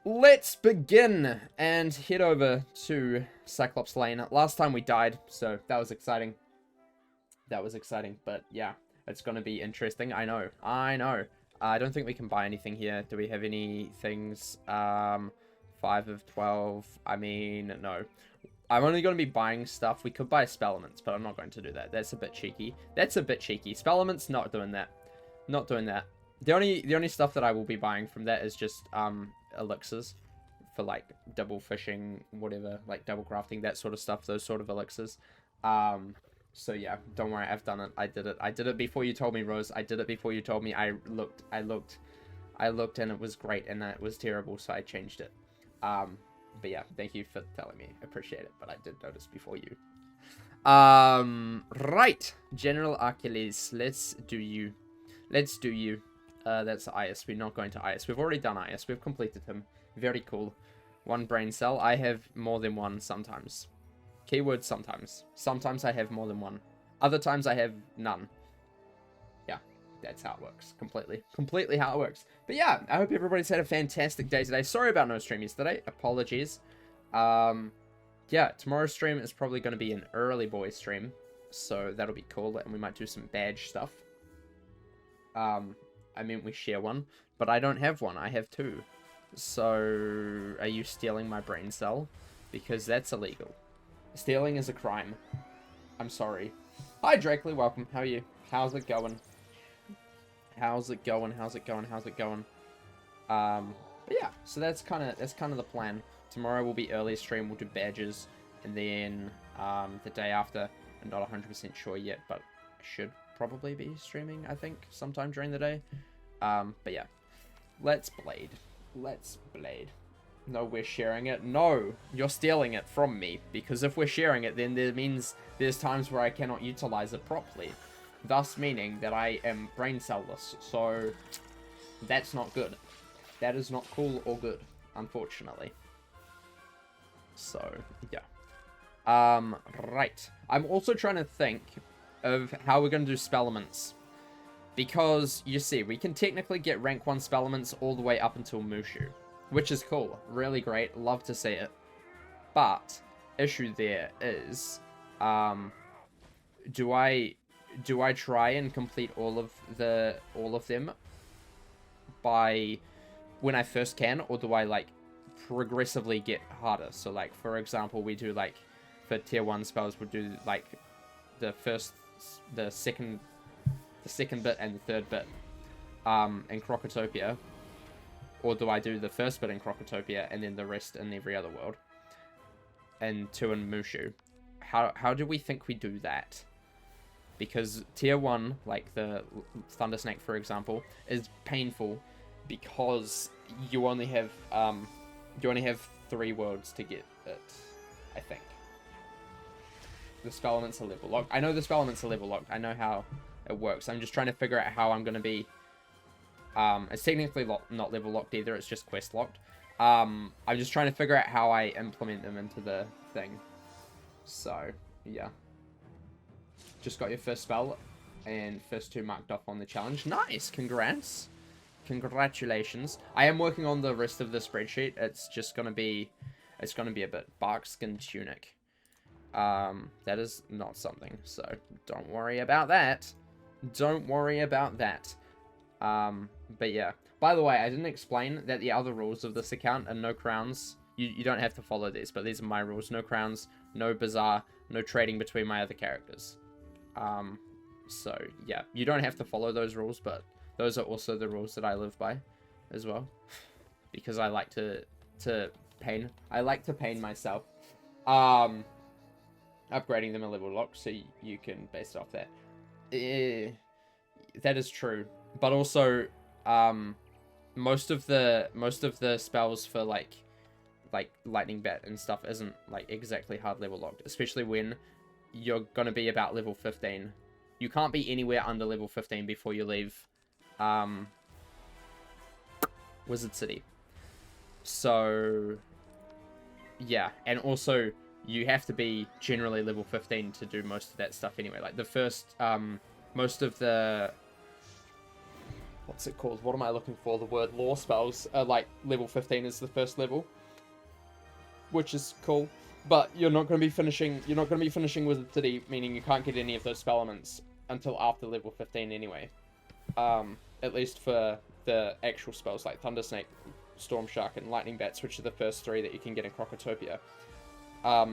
let's begin and head over to Cyclops Lane. Last time we died, so that was exciting. But yeah, it's gonna be interesting. I know. I don't think we can buy anything here. Do we have any things? 5 of 12. I mean, no. I'm only going to be buying stuff. We could buy spell elements, but I'm not going to do that. That's a bit cheeky. Spell elements, not doing that. The only stuff that I will be buying from that is just elixirs for like double fishing, whatever, like double crafting, that sort of stuff. Those sort of elixirs. So yeah, don't worry, I've done it. I did it before you told me, Rose. I did it before you told me. I looked, and it was great, and it was terrible, so I changed it. But yeah, thank you for telling me. I appreciate it, but I did notice before you. Right. General Achilles, let's do you. That's Ias. We're not going to Ias. We've already done Ias. We've completed him. Very cool. 1 brain cell. I have more than 1 sometimes. Keyword sometimes. Sometimes I have more than 1. Other times I have none. Yeah, that's how it works. Completely how it works. But yeah, I hope everybody's had a fantastic day today. Sorry about no stream yesterday. Apologies. Yeah, tomorrow's stream is probably going to be an early boy stream. So that'll be cool. And we might do some badge stuff. I mean, we share one. But I don't have one. I have 2. So, are you stealing my brain cell? Because that's illegal. Stealing is a crime. I'm sorry. Hi, Drakely. Welcome. How are you? How's it going? But yeah, so that's kind of the plan. Tomorrow will be early stream. We'll do badges, and then the day after, I'm not 100% sure yet, but I should probably be streaming. I think sometime during the day. But yeah, let's blade. No, we're sharing it. No, you're stealing it from me. Because if we're sharing it, then that means there's times where I cannot utilize it properly. Thus meaning that I am brain cellless. So, that's not good. That is not cool or good, unfortunately. So, yeah. Right. I'm also trying to think of how we're going to do spell elements. Because, you see, we can technically get rank 1 spell elements all the way up until Mushu. Which is cool. Really great. Love to see it. But, issue there is, do I try and complete all of them by when I first can, or do I like progressively get harder? So like, for example, we do like for tier 1 spells, we'll do like the second bit and the 3rd bit in Crocotopia. Or do I do the first bit in Crocotopia and then the rest in every other world? And 2 in Mushu. How do we think we do that? Because tier 1, like the Thunder Snake, for example, is painful because you only have 3 worlds to get it, I think. The spell elements are level locked. I know the spell elements are level locked. I know how it works. I'm just trying to figure out how I'm going to be... it's technically not level locked either, it's just quest locked. I'm just trying to figure out how I implement them into the thing. So, yeah. Just got your first spell, and first 2 marked off on the challenge. Nice! Congrats! Congratulations. I am working on the rest of the spreadsheet. It's just gonna be... It's gonna be a bit. Barkskin Tunic. That is not something, so don't worry about that. Don't worry about that. But yeah. By the way, I didn't explain that the other rules of this account are no crowns. You don't have to follow these, but these are my rules. No crowns, no bazaar, no trading between my other characters. So yeah, you don't have to follow those rules, but those are also the rules that I live by as well. Because I like to pain myself. Upgrading them a level lock, so you can base it off that. That is true. But also, most of the spells for like lightning bat and stuff isn't like exactly hard level locked, especially when you're gonna be about level 15. You can't be anywhere under level 15 before you leave Wizard City. So yeah, and also you have to be generally level 15 to do most of that stuff anyway. Like the first most of the what's it called? What am I looking for? The word law spells are like level 15 is the first level, which is cool. But you're not going to be finishing Wizard City, meaning you can't get any of those spell elements until after level 15 anyway. At least for the actual spells like Thunder Snake, Storm Shark, and Lightning Bats, which are the first 3 that you can get in Crocotopia.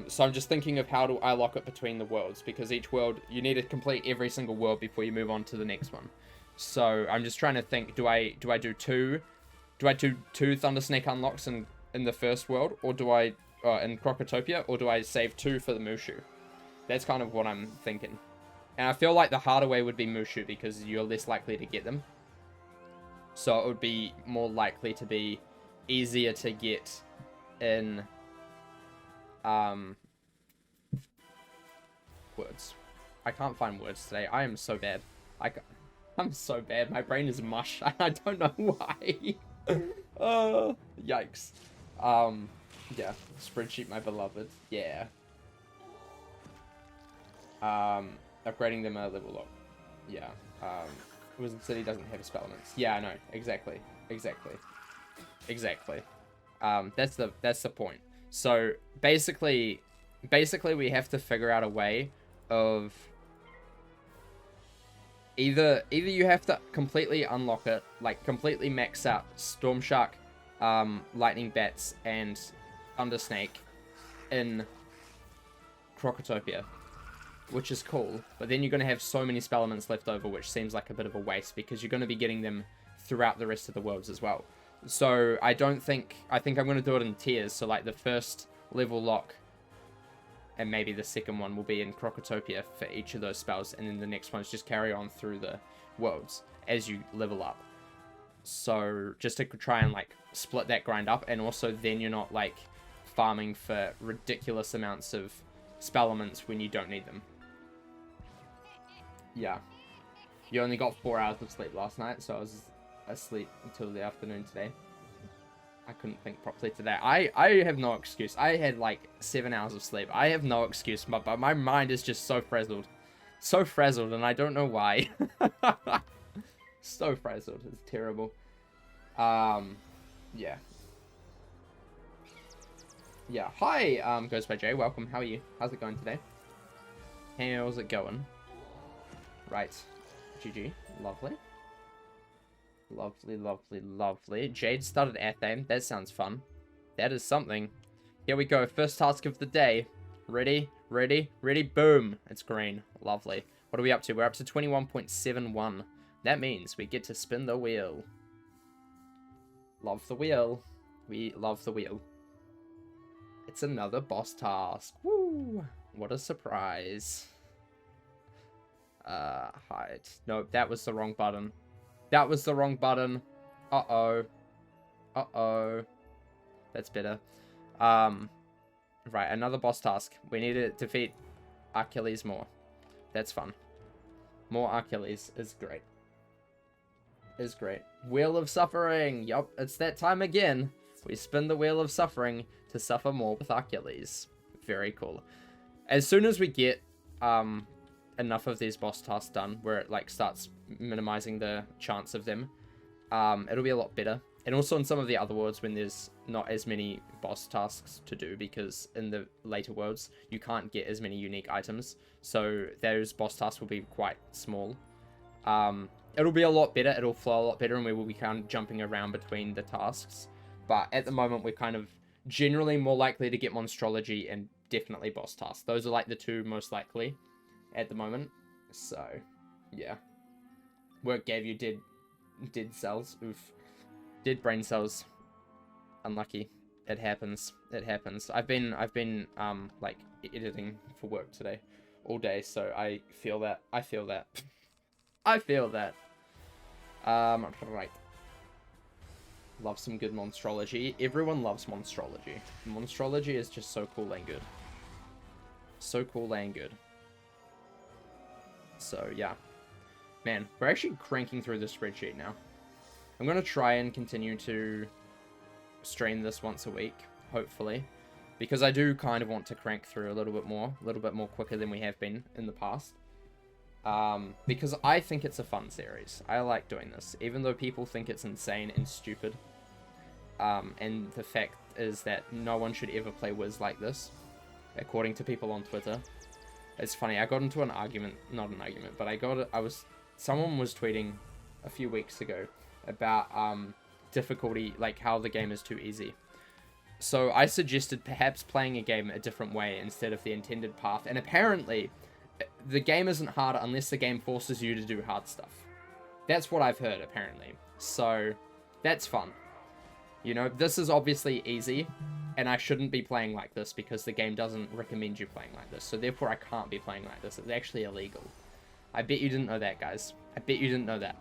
So I'm just thinking of how do I lock it between the worlds, because each world, you need to complete every single world before you move on to the next one. So I'm just trying to think, do I do two Thunder Snake unlocks in the first world, or do I in Crocotopia, or do I save 2 for the Mushu? That's kind of what I'm thinking. And I feel like the harder way would be Mushu, because you're less likely to get them. So it would be more likely to be easier to get in words. I can't find words today. I am so bad. I'm so bad. My brain is mush. I don't know why. Yikes. Yeah. Spreadsheet, my beloved. Yeah. Upgrading them a level up. Yeah. Wizard City doesn't have spell elements. Yeah, I know. Exactly. That's the point. So basically we have to figure out a way of either you have to completely unlock it, like completely max out Storm Shark, Lightning Bats, and Thunder Snake in Crocotopia, which is cool, but then you're going to have so many spell elements left over, which seems like a bit of a waste, because you're going to be getting them throughout the rest of the worlds as well. So I think I'm going to do it in tiers. So like the first level lock and maybe the second one will be in Crocotopia for each of those spells, and then the next ones just carry on through the worlds as you level up. So just to try and like split that grind up, and also then you're not like farming for ridiculous amounts of spell elements when you don't need them. Yeah. You only got 4 hours of sleep last night, so I was asleep until the afternoon today. I couldn't think properly today. I have no excuse. I had like 7 hours of sleep. I have no excuse, but my mind is just so frazzled. So frazzled, and I don't know why. So frazzled. It's terrible. Yeah. Yeah. Hi, Goes by Jay. Welcome. How are you? How's it going today? How's it going? Right. GG. Lovely. Lovely. Jade started Athame. That sounds fun. That is something. Here we go. First task of the day. Ready? Boom. It's green. Lovely. What are we up to? We're up to 21.71. That means we get to spin the wheel. Love the wheel. We love the wheel. It's another boss task. Woo! What a surprise. Hide. No, that was the wrong button. Uh-oh. That's better. Right, another boss task. We need to defeat Achilles more. That's fun. More Achilles is great. Wheel of Suffering. Yup, it's that time again. We spin the Wheel of Suffering to suffer more with Achilles. Very cool. As soon as we get enough of these boss tasks done, where it like starts minimizing the chance of them, it'll be a lot better. And also in some of the other worlds, when there's not as many boss tasks to do, because in the later worlds you can't get as many unique items, so those boss tasks will be quite small. It'll be a lot better, it'll flow a lot better, and we will be kind of jumping around between the tasks. But at the moment, we're kind of generally more likely to get Monstrology and definitely boss tasks. Those are like the 2 most likely at the moment. So, yeah. Work gave you dead cells. Oof. Dead brain cells. Unlucky. It happens. I've been like editing for work today all day, so I feel that. Right. Love some good Monstrology. Everyone loves Monstrology. Monstrology is just so cool and good. So, yeah. Man, we're actually cranking through the spreadsheet now. I'm going to try and continue to stream this once a week, hopefully. Because I do kind of want to crank through a little bit more quicker than we have been in the past. Because I think it's a fun series. I like doing this, even though people think it's insane and stupid. And the fact is that no one should ever play Wiz like this, according to people on Twitter. It's funny, I got into an argument, not an argument, but someone was tweeting a few weeks ago about, difficulty, like how the game is too easy. So I suggested perhaps playing a game a different way instead of the intended path, and apparently, the game isn't hard unless the game forces you to do hard stuff. That's what I've heard, apparently. So, that's fun. You know, this is obviously easy, and I shouldn't be playing like this because the game doesn't recommend you playing like this. So therefore, I can't be playing like this. It's actually illegal. I bet you didn't know that, guys. I bet you didn't know that.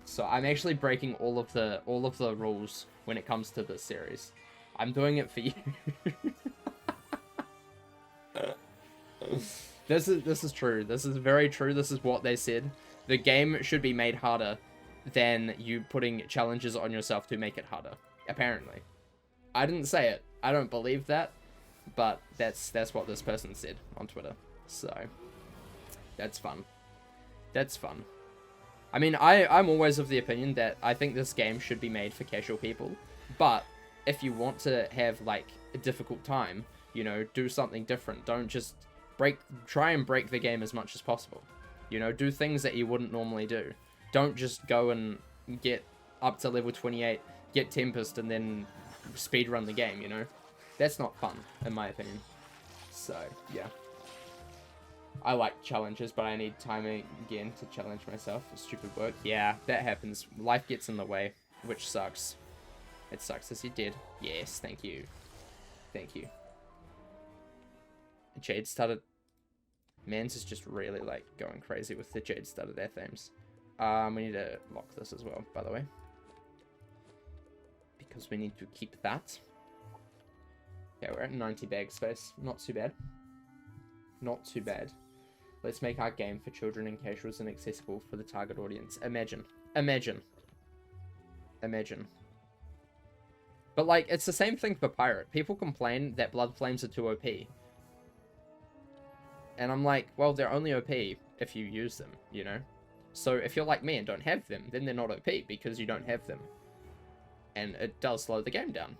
So I'm actually breaking all of the rules when it comes to this series. I'm doing it for you. This is true. This is very true. This is what they said. The game should be made harder than you putting challenges on yourself to make it harder. Apparently. I didn't say it. I don't believe that. But that's what this person said on Twitter. So, that's fun. That's fun. I mean, I'm always of the opinion that I think this game should be made for casual people. But, if you want to have, like, a difficult time, you know, do something different. Don't just try and break the game as much as possible. You know, do things that you wouldn't normally do. Don't just go and get up to level 28, get Tempest, and then speedrun the game, you know? That's not fun, in my opinion. So, yeah. I like challenges, but I need time again to challenge myself for stupid work. Yeah, that happens. Life gets in the way, which sucks. It sucks. Is he dead? Yes, thank you. Thank you. Jade started... Mans is just really, like, going crazy with the Jade started their themes. We need to lock this as well, by the way. Because we need to keep that. Yeah, we're at 90 bag space. Not too bad. Not too bad. Let's make our game for children and casuals and accessible for the target audience. Imagine. Imagine. Imagine. But, like, it's the same thing for Pirate. People complain that Blood Flames are too OP. And I'm like, well, they're only OP if you use them, you know? So if you're like me and don't have them, then they're not OP because you don't have them. And it does slow the game down.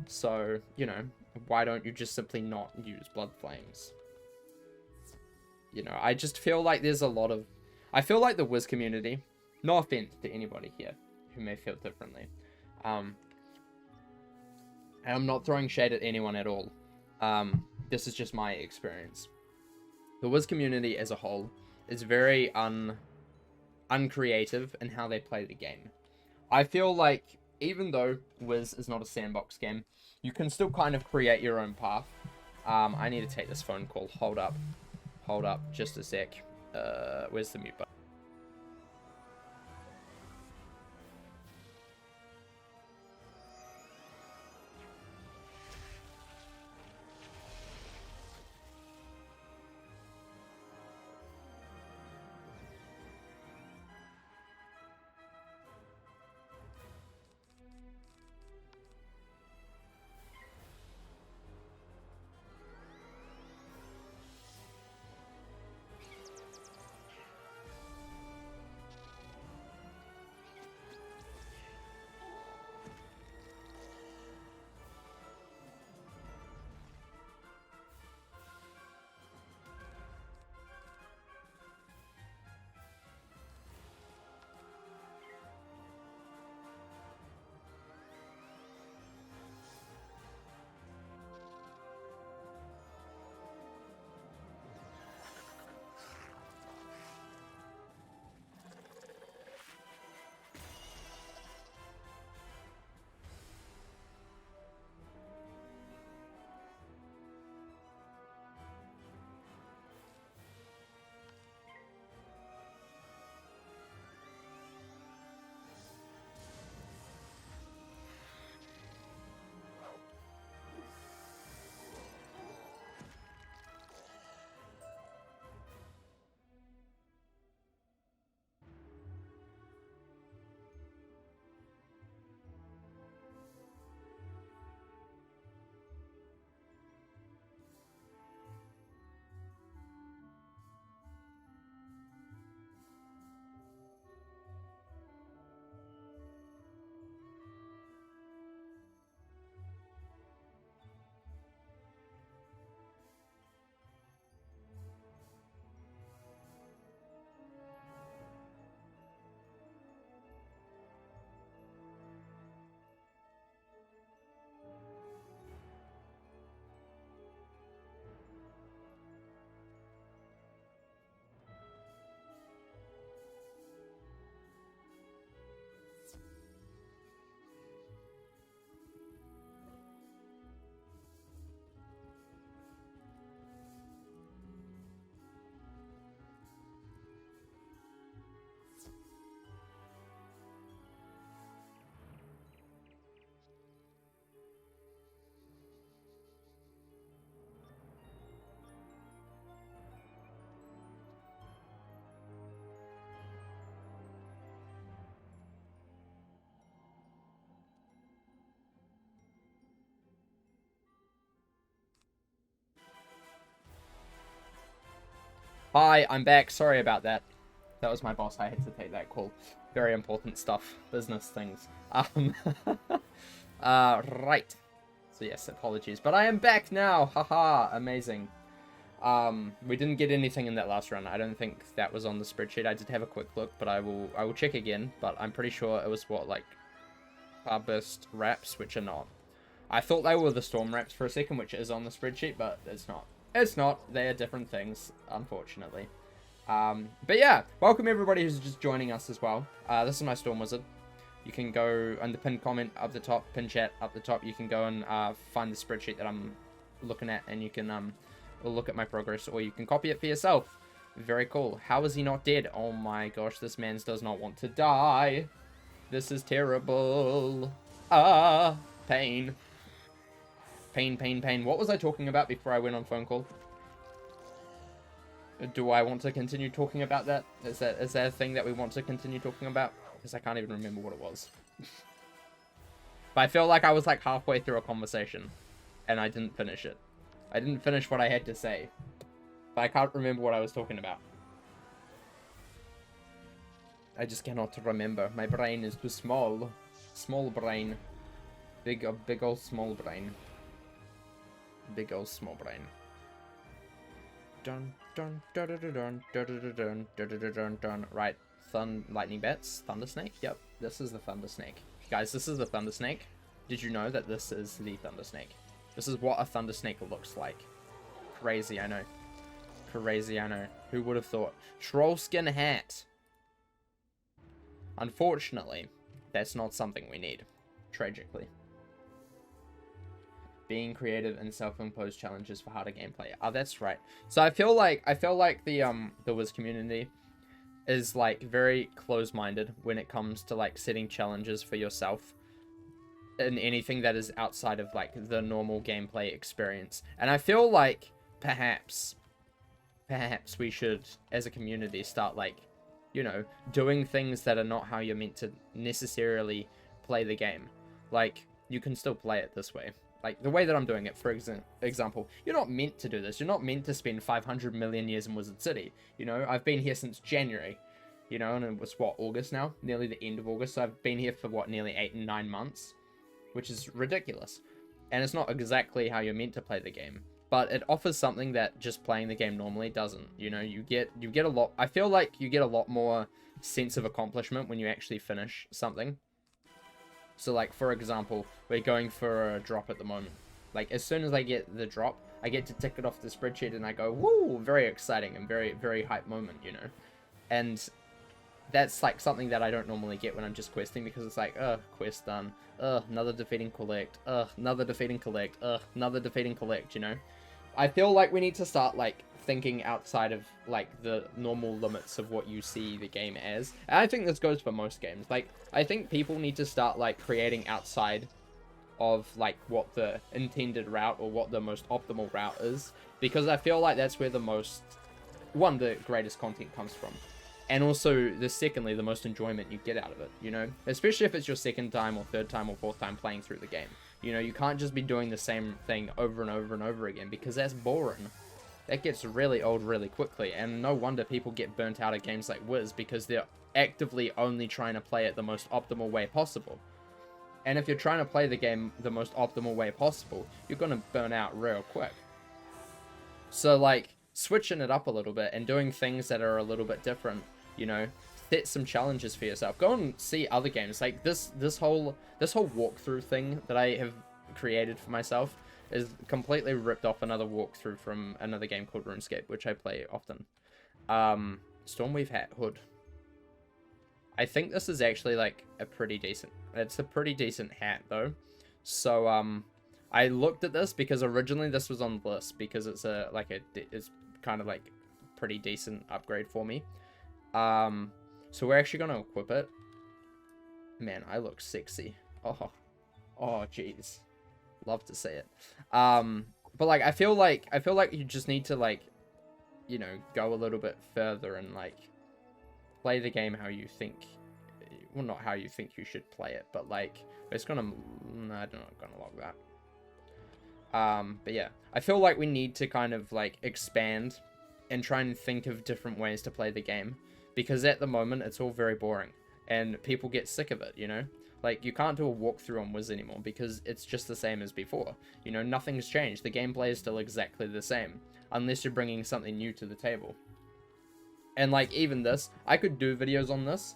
So, you know, why don't you just simply not use Blood Flames? You know, I just feel like there's a lot of... I feel like the Wiz community, no offense to anybody here who may feel differently. And I'm not throwing shade at anyone at all. This is just my experience. The Wiz community as a whole is very uncreative in how they play the game. I feel like even though Wiz is not a sandbox game, you can still kind of create your own path. I need to take this phone call. Hold up. Hold up. Just a sec. Where's the mute button? Hi, I'm back. Sorry about that. That was my boss. I had to take that call. Very important stuff. Business things. Right. So yes, apologies. But I am back now. Haha, amazing. We didn't get anything in that last run. I don't think that was on the spreadsheet. I did have a quick look, but I will check again. But I'm pretty sure it was what, like, Starburst wraps, which are not. I thought they were the Storm wraps for a second, which is on the spreadsheet, but it's not. It's not. They are different things, unfortunately. But yeah, welcome everybody who's just joining us as well. This is my Storm Wizard. You can go on the pinned comment up the top, pinned chat up the top. You can go and find the spreadsheet that I'm looking at, and you can look at my progress, or you can copy it for yourself. Very cool. How is he not dead? Oh my gosh, this man does not want to die. This is terrible. Pain. Pain. What was I talking about before I went on phone call? Do I want to continue talking about that? Is that a thing that we want to continue talking about? Because I can't even remember what it was. But I feel like I was like halfway through a conversation and I didn't finish it. I didn't finish what I had to say. But I can't remember what I was talking about. I just cannot remember. My brain is too small. Small brain. Big old small brain. Big old small brain. Dun dun dun dun dun dun dun dun dun dun. Right, lightning bats, thunder snake. Yep, this is the thunder snake, guys. This is the thunder snake. Did you know that this is the thunder snake? This is what a thunder snake looks like. Crazy, I know. Crazy, I know. Who would have thought? Troll skin hat. Unfortunately, that's not something we need. Tragically. Being creative and self-imposed challenges for harder gameplay. Oh, that's right. So I feel like the Wiz community is like very close-minded when it comes to like setting challenges for yourself in anything that is outside of like the normal gameplay experience. And I feel like perhaps we should, as a community, start like, you know, doing things that are not how you're meant to necessarily play the game. Like, you can still play it this way. Like, the way that I'm doing it, for example, you're not meant to do this. You're not meant to spend 500 million years in Wizard City. You know, I've been here since January, you know, and it was, what, August now? Nearly the end of August. So I've been here for, what, nearly 8 and 9 months, which is ridiculous. And it's not exactly how you're meant to play the game, but it offers something that just playing the game normally doesn't. You know, you get a lot, I feel like you get a lot more sense of accomplishment when you actually finish something. So, like, for example, we're going for a drop at the moment. Like, as soon as I get the drop, I get to tick it off the spreadsheet and I go, woo, very exciting and very, very hype moment, you know? And that's, like, something that I don't normally get when I'm just questing, because it's like, quest done. Another defeating collect. Another defeating collect. Another defeating collect, you know? I feel like we need to start, like, thinking outside of like the normal limits of what you see the game as. And I think this goes for most games. Like, I think people need to start like creating outside of like what the intended route or what the most optimal route is, because I feel like that's where the greatest content comes from, and also secondly the most enjoyment you get out of it, you know, especially if it's your second time or third time or fourth time playing through the game. You know, you can't just be doing the same thing over and over and over again, because that's boring. That gets really old really quickly, and no wonder people get burnt out at games like Wiz, because they're actively only trying to play it the most optimal way possible. And if you're trying to play the game the most optimal way possible, you're going to burn out real quick. So, like, switching it up a little bit and doing things that are a little bit different, you know, set some challenges for yourself. Go and see other games. Like, this whole walkthrough thing that I have created for myself is completely ripped off another walkthrough from another game called RuneScape, which I play often. Stormweave Hat Hood. I think this is actually like it's a pretty decent hat though. So I looked at this because originally this was on the list because it's it's kind of like pretty decent upgrade for me. So we're actually gonna equip it. Man, I look sexy. Oh jeez. Love to see it. But like I feel like you just need to, like, you know, go a little bit further and like play the game how you think, well, not how you think you should play it, but like it's gonna, no, I'm not gonna log that. But yeah, I feel like we need to kind of like expand and try and think of different ways to play the game, because at the moment it's all very boring and people get sick of it, you know? Like, you can't do a walkthrough on Wiz anymore because it's just the same as before. You know, nothing's changed. The gameplay is still exactly the same, unless you're bringing something new to the table. And, like, even this, I could do videos on this,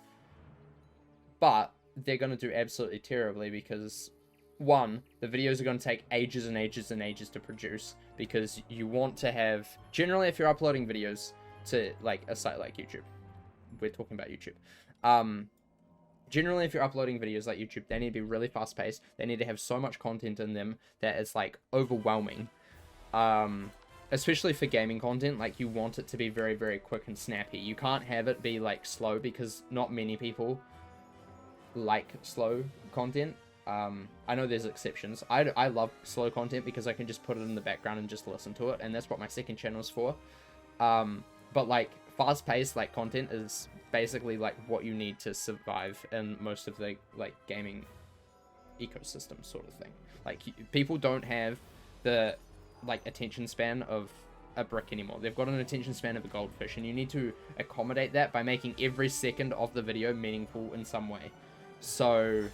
but they're going to do absolutely terribly because, one, the videos are going to take ages and ages and ages to produce, because you want to have... Generally, if you're uploading videos to, like, a site like YouTube, we're talking about YouTube, generally, if you're uploading videos like YouTube, they need to be really fast-paced. They need to have so much content in them that it's, like, overwhelming. Especially for gaming content, like, you want it to be very, very quick and snappy. You can't have it be, like, slow, because not many people like slow content. I know there's exceptions. I love slow content because I can just put it in the background and just listen to it, and that's what my second channel is for. But, like, fast-paced, like, content is basically, like, what you need to survive in most of the, like, gaming ecosystem sort of thing. Like, people don't have the, like, attention span of a brick anymore. They've got an attention span of a goldfish, and you need to accommodate that by making every second of the video meaningful in some way. So,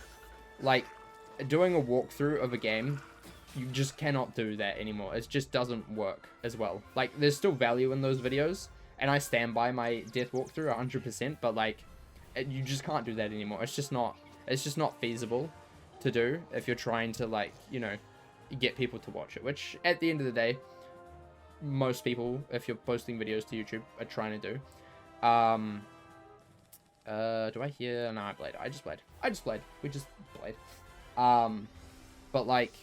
like, doing a walkthrough of a game, you just cannot do that anymore. It just doesn't work as well. Like, there's still value in those videos, and I stand by my death walkthrough 100%, but, like, you just can't do that anymore. It's just not feasible to do if you're trying to, like, you know, get people to watch it, which at the end of the day, most people, if you're posting videos to YouTube, are trying to do. Do I hear? No, I played. I just played. We just played. But, like,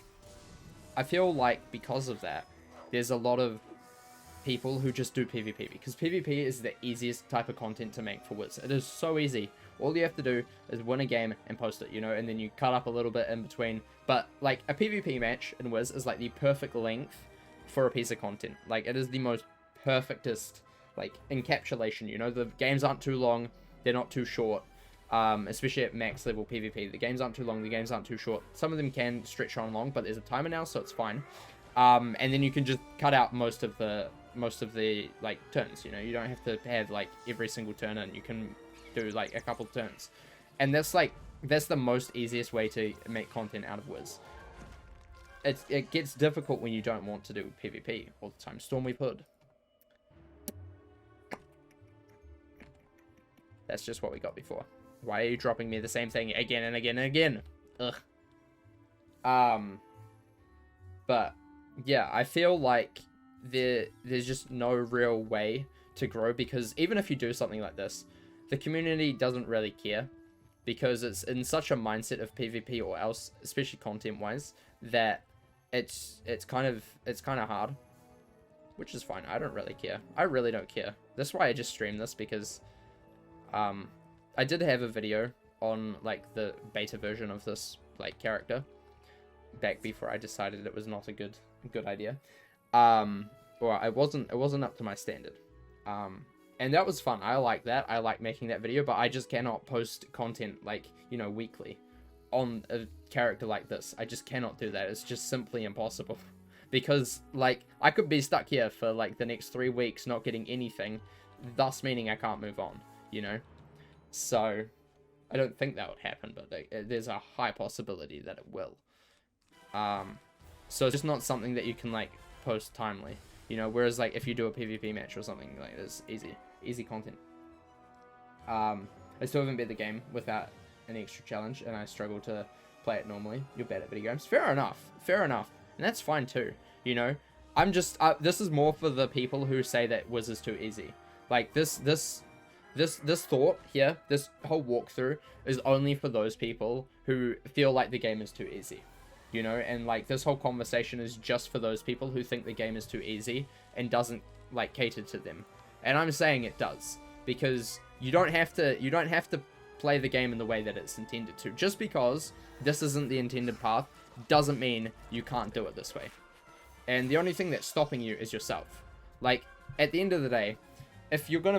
I feel like because of that, there's a lot of people who just do PvP, because PvP is the easiest type of content to make for Wiz. It is so easy. All you have to do is win a game and post it, you know, and then you cut up a little bit in between. But, like, a PvP match in Wiz is, like, the perfect length for a piece of content. Like, it is the most perfectest, like, encapsulation, you know. The games aren't too long, they're not too short, especially at max level PvP. The games aren't too long, the games aren't too short. Some of them can stretch on long, but there's a timer now, so it's fine. And then you can just cut out most of the like, turns, you know. You don't have to have, like, every single turn in. You can do, like, a couple turns. And that's, like, that's the most easiest way to make content out of Wiz. It gets difficult when you don't want to do PvP all the time. Storm we've heard. That's just what we got before. Why are you dropping me the same thing again and again and again? Ugh. But yeah, I feel like there's just no real way to grow, because even if you do something like this, the community doesn't really care, because it's in such a mindset of PvP or else, especially content wise, that it's kind of hard, which is fine. I don't really care. I really don't care. That's why I just stream this, because I did have a video on, like, the beta version of this, like, character back before I decided it was not a good idea. Or it wasn't up to my standard. And that was fun. I like that. I like making that video, but I just cannot post content, like, you know, weekly on a character like this. I just cannot do that. It's just simply impossible. Because, like, I could be stuck here for, like, the next 3 weeks not getting anything, thus meaning I can't move on, you know? So, I don't think that would happen, but there's a high possibility that it will. So it's just not something that you can, like, post timely, you know, whereas, like, if you do a PvP match or something, like, it's easy content. I still haven't beat the game without an extra challenge, and I struggle to play it normally. You're bad at video games. Fair enough, and that's fine too, you know. I'm just, this is more for the people who say that Wiz is too easy. Like, this thought here, this whole walkthrough is only for those people who feel like the game is too easy. You know, and, like, this whole conversation is just for those people who think the game is too easy and doesn't, like, cater to them. And I'm saying it does, because you don't have to play the game in the way that it's intended to. Just because this isn't the intended path doesn't mean you can't do it this way. And the only thing that's stopping you is yourself. Like, at the end of the day, if you're gonna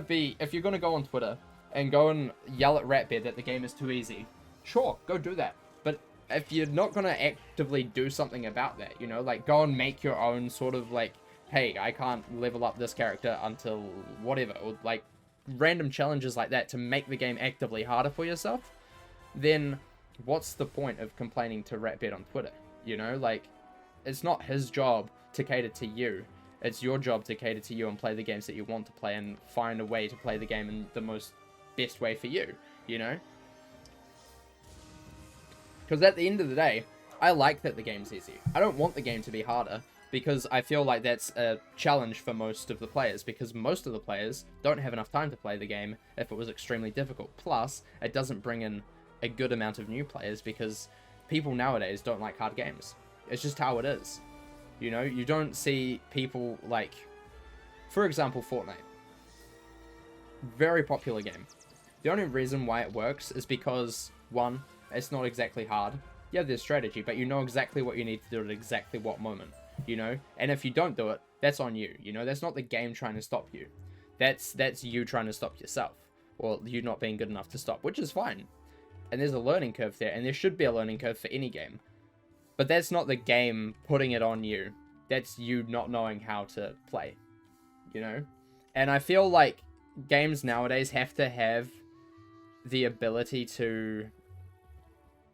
go on Twitter and go and yell at Ratbear that the game is too easy, sure, go do that. But if you're not gonna actively do something about that, you know, like, go and make your own sort of, like, hey, I can't level up this character until whatever, or like random challenges like that to make the game actively harder for yourself, then what's the point of complaining to Ratbed on Twitter? You know, like, it's not his job to cater to you. It's your job to cater to you and play the games that you want to play and find a way to play the game in the best way for you, you know? Because at the end of the day, I like that the game's easy. I don't want the game to be harder, because I feel like that's a challenge for most of the players, because most of the players don't have enough time to play the game if it was extremely difficult. Plus, it doesn't bring in a good amount of new players, because people nowadays don't like hard games. It's just how it is. You know, you don't see people like, for example, Fortnite. Very popular game. The only reason why it works is because, one, it's not exactly hard. Yeah, there's strategy, but you know exactly what you need to do at exactly what moment, you know? And if you don't do it, that's on you, you know? That's not the game trying to stop you. That's you trying to stop yourself, or you not being good enough to stop, which is fine. And there's a learning curve there, and there should be a learning curve for any game. But that's not the game putting it on you. That's you not knowing how to play, you know? And I feel like games nowadays have to have the ability to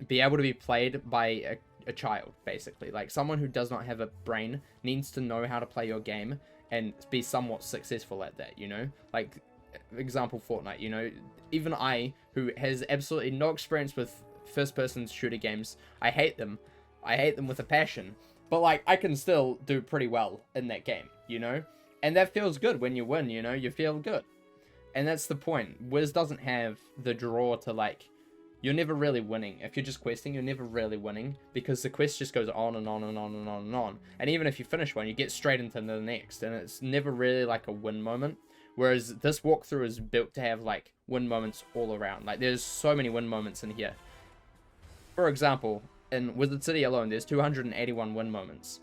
be able to be played by a child, basically. Like, someone who does not have a brain needs to know how to play your game and be somewhat successful at that, you know? Like, example, Fortnite, you know? Even I, who has absolutely no experience with first-person shooter games, I hate them. I hate them with a passion. But, like, I can still do pretty well in that game, you know? And that feels good when you win, you know? You feel good. And that's the point. Wiz doesn't have the draw to, like, you're never really winning. If you're just questing, you're never really winning, because the quest just goes on and on and on and on and on. And even if you finish one, you get straight into the next, and it's never really like a win moment. Whereas this walkthrough is built to have like win moments all around. Like, there's so many win moments in here. For example, in Wizard City alone, there's 281 win moments,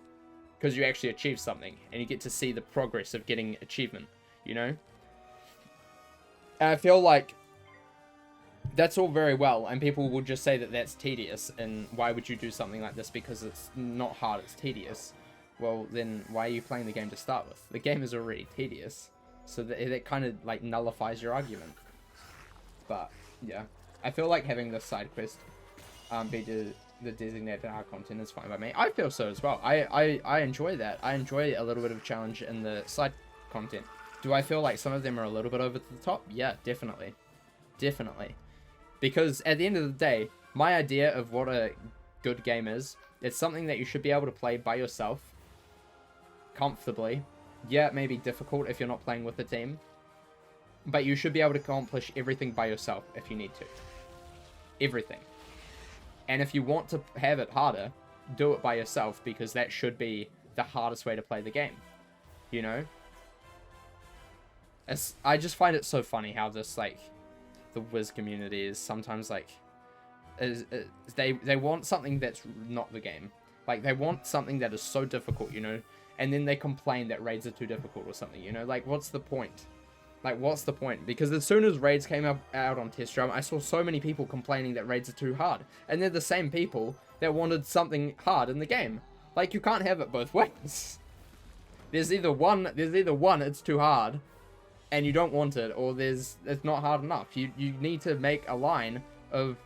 because you actually achieve something, and you get to see the progress of getting achievement, you know? And I feel like that's all very well, and people will just say that that's tedious, and why would you do something like this because it's not hard, it's tedious. Well, then why are you playing the game to start with? The game is already tedious, so that kind of like nullifies your argument. But yeah, I feel like having the side quest be the designated hard content is fine by me. I feel so as well. I enjoy that. I enjoy a little bit of challenge in the side content. Do I feel like some of them are a little bit over the top? Yeah, definitely. Definitely. Because at the end of the day, my idea of what a good game is, it's something that you should be able to play by yourself, comfortably. Yeah, it may be difficult if you're not playing with a team, but you should be able to accomplish everything by yourself if you need to. Everything. And if you want to have it harder, do it by yourself, because that should be the hardest way to play the game. You know? I just find it so funny how this, like, the Wiz community is sometimes like, they want something that's not the game. Like, they want something that is so difficult, you know, and then they complain that raids are too difficult or something, you know? Like, what's the point? Like, what's the point? Because as soon as raids came out on Test Drum, I saw so many people complaining that raids are too hard. And they're the same people that wanted something hard in the game. Like, you can't have it both ways. There's either one, it's too hard, and you don't want it, or it's not hard enough. You need to make a line of,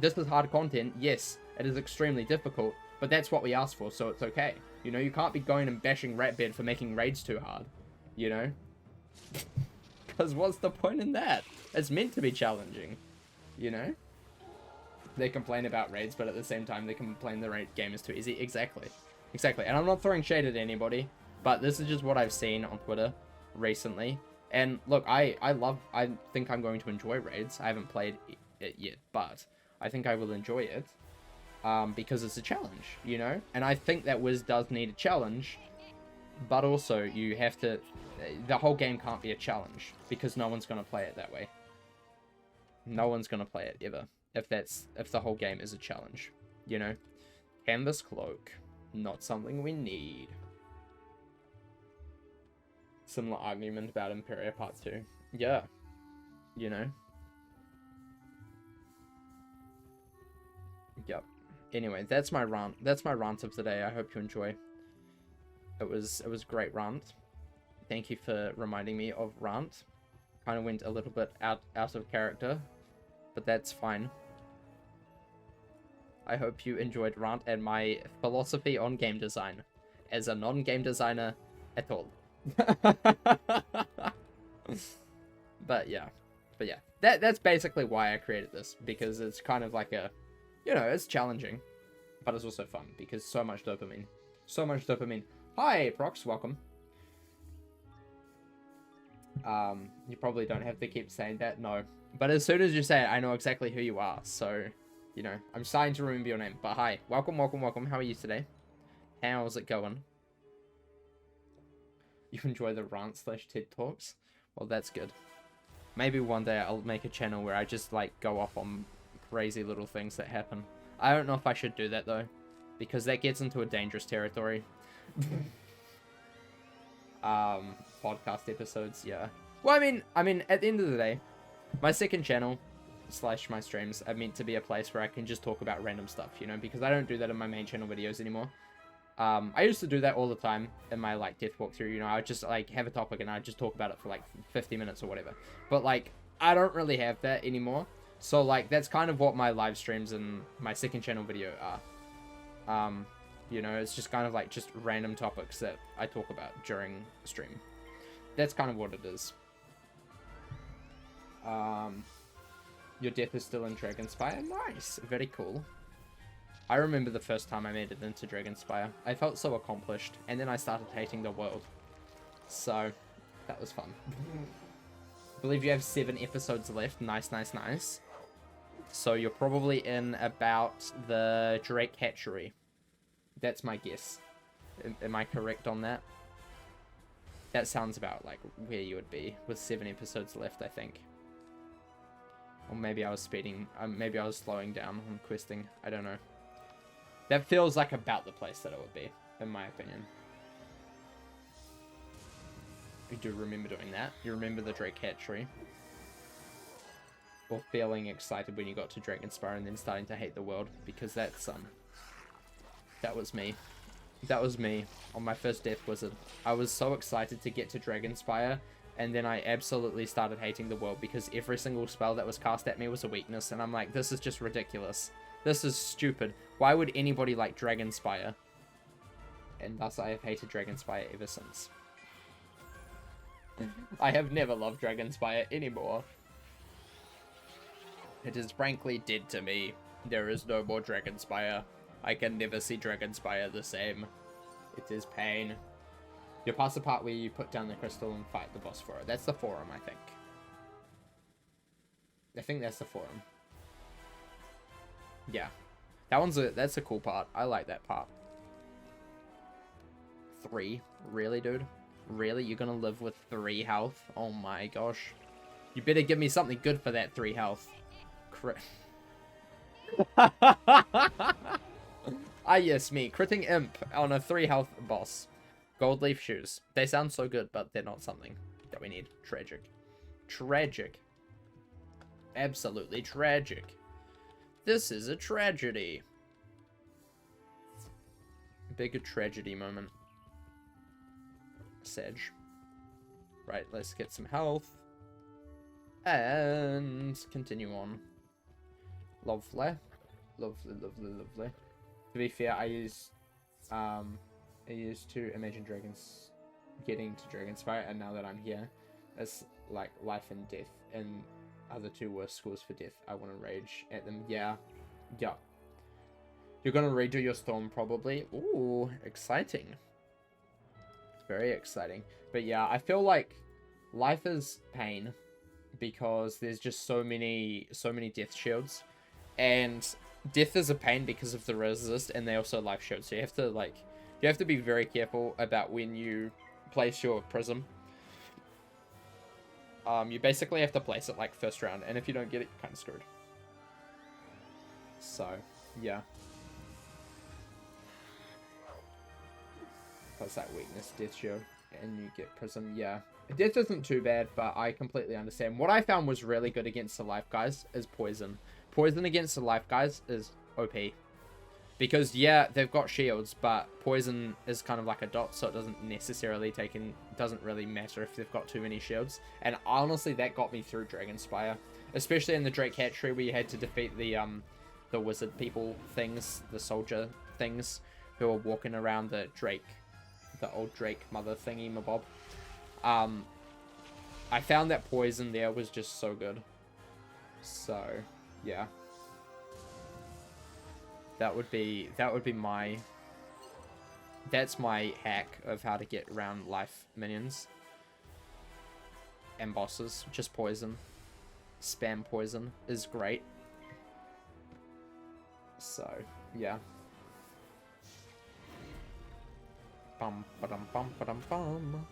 this is hard content, yes, it is extremely difficult, but that's what we asked for, so it's okay. You know, you can't be going and bashing Ratbed for making raids too hard, you know? Because what's the point in that? It's meant to be challenging, you know? They complain about raids, but at the same time they complain the raid game is too easy. Exactly. Exactly. And I'm not throwing shade at anybody, but this is just what I've seen on Twitter recently. And look, I think I'm going to enjoy raids. I haven't played it yet, but I think I will enjoy it because it's a challenge, you know? And I think that Wiz does need a challenge, but also you have to... The whole game can't be a challenge, because no one's going to play it that way. No one's going to play it ever, if the whole game is a challenge, you know? Canvas cloak, not something we need. Similar argument about Imperia Part 2. Yeah. You know? Yep. Anyway, that's my rant. That's my rant of the day. I hope you enjoy. It was a great rant. Thank you for reminding me of rant. Kind of went a little bit out of character, but that's fine. I hope you enjoyed rant and my philosophy on game design as a non-game designer at all. But yeah, that's basically why I created this, because it's kind of like a, you know, it's challenging, but it's also fun because so much dopamine. Hi Prox, welcome. You probably don't have to keep saying that, no, but as soon as you say it, I know exactly who you are, so you know, I'm starting to remember your name. But hi, welcome. How are you today? How's it going? You enjoy the rant / TED Talks? Well, that's good. Maybe one day I'll make a channel where I just, like, go off on crazy little things that happen. I don't know if I should do that, though, because that gets into a dangerous territory. Podcast episodes, yeah. Well, I mean, at the end of the day, my second channel / my streams are meant to be a place where I can just talk about random stuff, you know, because I don't do that in my main channel videos anymore. I used to do that all the time in my, like, death walkthrough, you know, I would just, like, have a topic and I'd just talk about it for, like, 50 minutes or whatever. But, like, I don't really have that anymore. So, like, that's kind of what my live streams and my second channel video are. You know, it's just kind of, like, just random topics that I talk about during the stream. That's kind of what it is. Your death is still in Dragonspire? Nice! Very cool. I remember the first time I made it into Dragonspire. I felt so accomplished, and then I started hating the world. So, that was fun. I believe you have 7 episodes left. Nice. So you're probably in about the Drake Hatchery. That's my guess. Am I correct on that? That sounds about like where you would be, with 7 episodes left, I think. Or maybe I was speeding, maybe I was slowing down on questing, I don't know. That feels like about the place that it would be, in my opinion. You do remember doing that. You remember the Drake Hatchery. Or feeling excited when you got to Dragonspire and then starting to hate the world, because that's, that was me. That was me on my first Death Wizard. I was so excited to get to Dragonspire, and then I absolutely started hating the world because every single spell that was cast at me was a weakness, and I'm like, this is just ridiculous. This is stupid. Why would anybody like Dragonspire? And thus I have hated Dragonspire ever since. I have never loved Dragonspire anymore. It is frankly dead to me. There is no more Dragonspire. I can never see Dragonspire the same. It is pain. You're past the part where you put down the crystal and fight the boss for it. That's the forum, I think. I think that's the forum. Yeah. That's a cool part. I like that part. 3? Really, dude? Really? You're gonna live with 3 health? Oh my gosh. You better give me something good for that 3 health. Ah, yes, me. Critting Imp on a 3 health boss. Gold leaf shoes. They sound so good, but they're not something that we need. Tragic. Tragic. Absolutely tragic. This is a tragedy. Big tragedy moment. Sedge. Right, let's get some health. And continue on. Lovely. Lovely. To be fair, I used to Imagine Dragons getting to Dragonspire, and now that I'm here, it's like life and death, and other 2 worst scores for death. I want to rage at them. Yeah. You're gonna redo your storm probably. Ooh, exciting. Very exciting. But yeah, I feel like life is pain because there's just so many death shields, and death is a pain because of the resist, and they also life shield. So you have to be very careful about when you place your prism. You basically have to place it like first round, and if you don't get it, you're kind of screwed. So, yeah. Plus that weakness, death shield, and you get prism, yeah. Death isn't too bad, but I completely understand. What I found was really good against the life guys is poison. Poison against the life guys is OP. Because, yeah, they've got shields, but poison is kind of like a dot, so it doesn't really matter if they've got too many shields. And honestly, that got me through Dragonspire. Especially in the Drake Hatchery, where you had to defeat the wizard people things, the soldier things, who are walking around the old Drake mother thingy mabob. I found that poison there was just so good. So, yeah. That's my hack of how to get around life minions and bosses. Just poison. Spam poison is great. So, yeah. Bum ba-dum bum ba-dum bum.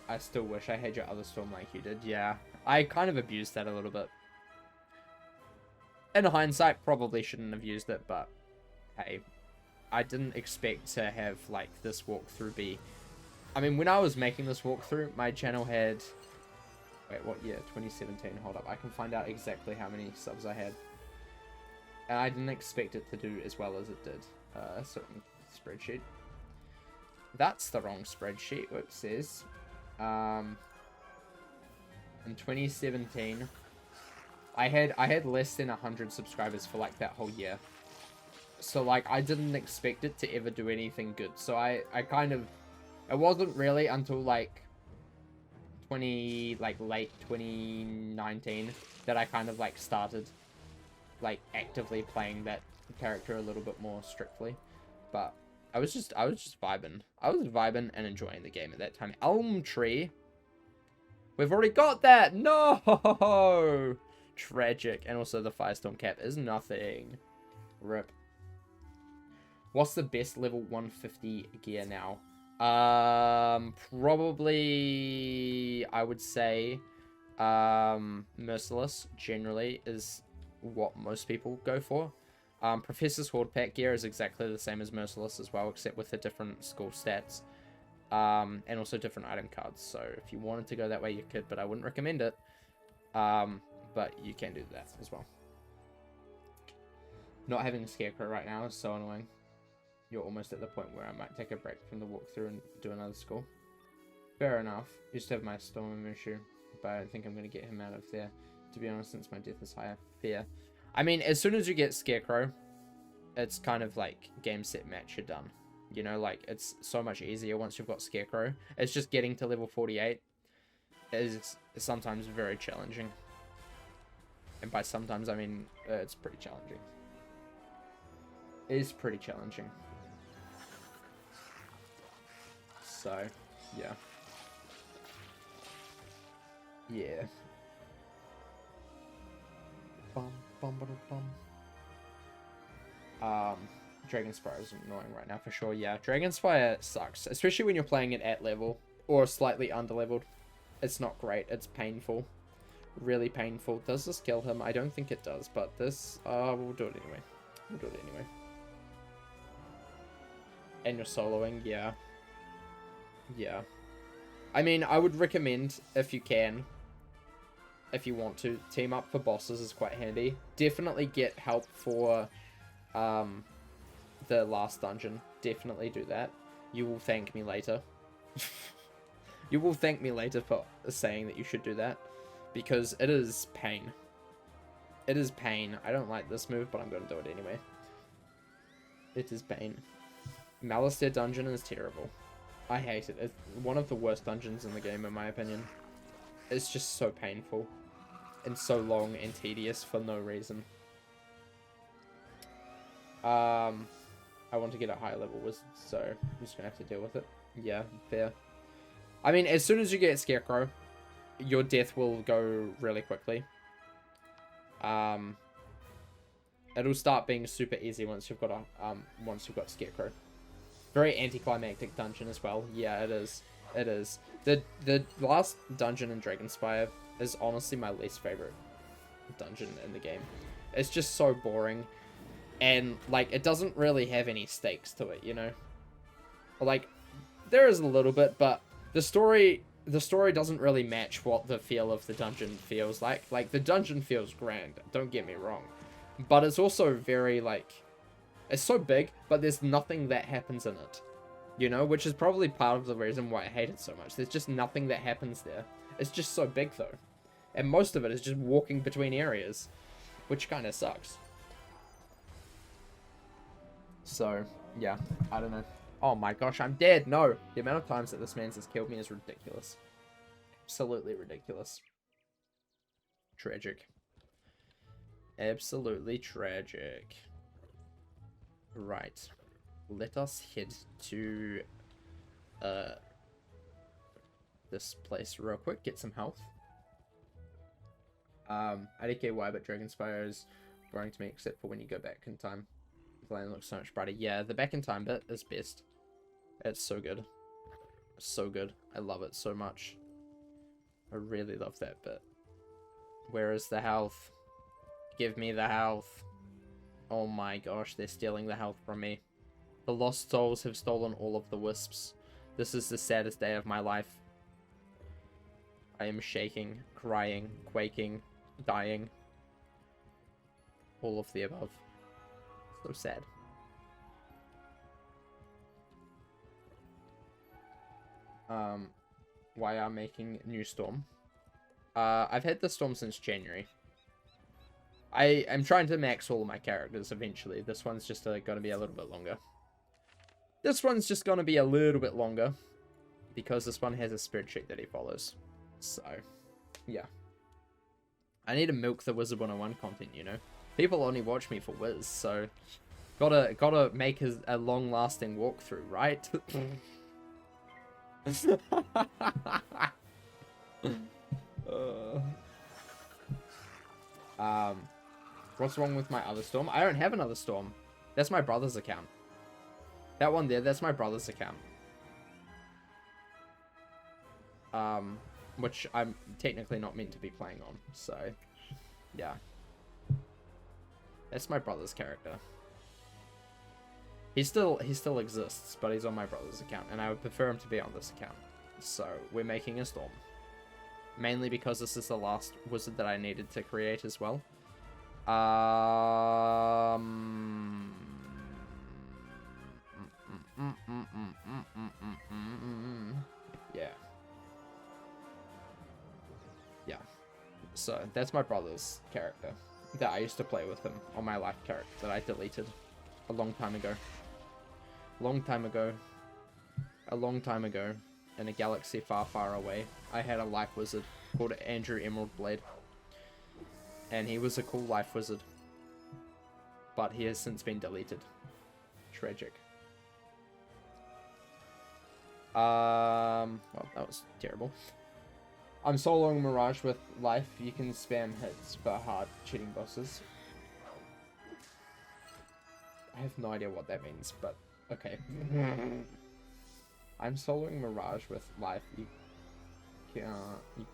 I still wish I had your other storm like you did. Yeah, I kind of abused that a little bit. In hindsight, probably shouldn't have used it, but hey, I didn't expect to have like this walkthrough be. I mean, when I was making this walkthrough, my channel had. Wait, what year? 2017. Hold up, I can find out exactly how many subs I had. And I didn't expect it to do as well as it did. Certain spreadsheet. That's the wrong spreadsheet. It says. In 2017, I had less than 100 subscribers for like that whole year. So like I didn't expect it to ever do anything good. So I kind of, it wasn't really until like late 2019 that I kind of like started like actively playing that character a little bit more strictly. But I was just vibing. I was vibing and enjoying the game at that time. Elm Tree. We've already got that. No. Tragic. And also the Firestorm cap is nothing. Rip. What's the best level 150 gear now? Probably I would say Merciless generally is what most people go for. Professor's Horde Pack gear is exactly the same as Merciless as well, except with the different school stats. And also different item cards. So if you wanted to go that way, you could, but I wouldn't recommend it. But you can do that as well. Not having a Scarecrow right now is so annoying. You're almost at the point where I might take a break from the walkthrough and do another school. Fair enough. Used to have my Storm issue, but I don't think I'm going to get him out of there, to be honest, since my death is higher. Fair. I mean, as soon as you get Scarecrow, it's kind of like game, set, match, you're done. You know, like, it's so much easier once you've got Scarecrow. It's just getting to level 48 is sometimes very challenging. And by sometimes, I mean, it's pretty challenging. It is pretty challenging. So, yeah. Yeah. Dragonspire is annoying right now for sure. Yeah, Dragonspire sucks, especially when you're playing it at level or slightly underleveled. It's not great. It's painful, really painful. Does this kill him? I don't think it does, but this, we'll do it anyway. We'll do it anyway. And you're soloing, yeah. Yeah. I mean, I would recommend, if you can, if you want to, team up for bosses is quite handy. Definitely get help for the last dungeon. Definitely do that. You will thank me later. You will thank me later for saying that you should do that, because it is pain. It is pain. I don't like this move, but I'm going to do it anyway. It is pain. Malistaire dungeon is terrible. I hate it. It's one of the worst dungeons in the game, in my opinion. It's just so painful and so long and tedious for no reason. I want to get a higher level wizard, so I'm just gonna have to deal with it. Yeah, fair. I mean, as soon as you get Scarecrow, your death will go really quickly. It'll start being super easy once you've got Scarecrow. Very anticlimactic dungeon as well. Yeah, it is. It is. The last dungeon in Dragonspire is honestly my least favorite dungeon in the game. It's just so boring. And, like, it doesn't really have any stakes to it, you know? Like, there is a little bit, but the story the story doesn't really match what the feel of the dungeon feels like. Like, the dungeon feels grand, don't get me wrong. But it's also very, like, it's so big, but there's nothing that happens in it. You know, which is probably part of the reason why I hate it so much. There's just nothing that happens there. It's just so big, though. And most of it is just walking between areas, which kind of sucks. So, yeah, I don't know. Oh my gosh, I'm dead. No, the amount of times that this man's has killed me is ridiculous. Absolutely ridiculous. Tragic. Absolutely tragic. Right. Let us head to this place real quick. Get some health. I don't care why, but Dragonspire is boring to me, except for when you go back in time. The land looks so much brighter. Yeah, the back in time bit is best. It's so good. So good. I love it so much. I really love that bit. Where is the health? Give me the health. Oh my gosh, they're stealing the health from me. The lost souls have stolen all of the wisps. This is the saddest day of my life. I am shaking, crying, quaking, dying. All of the above. So sad. Why I'm making new Storm. I've had the Storm since January. I am trying to max all of my characters eventually. This one's just going to be a little bit longer. This one's just going to be a little bit longer. Because this one has a spreadsheet that he follows. So, yeah. I need to milk the Wizard101 content, you know. People only watch me for Wiz, so... Gotta make a long-lasting walkthrough, right? What's wrong with my other Storm? I don't have another Storm. That's my brother's account. That one there, that's my brother's account. Which I'm technically not meant to be playing on, so, yeah. That's my brother's character. He still exists, but he's on my brother's account, and I would prefer him to be on this account. So, we're making a Storm. Mainly because this is the last wizard that I needed to create as well. Yeah. Yeah. So, that's my brother's character that I used to play with him on my life character that I deleted a long time ago. Long time ago. A long time ago. In a galaxy far, far away, I had a life wizard called Andrew Emerald Blade. And he was a cool life wizard. But he has since been deleted. Tragic. Well, that was terrible. I'm soloing Mirage with life. You can spam hits for hard cheating bosses. I have no idea what that means, but okay. I'm soloing Mirage with life. You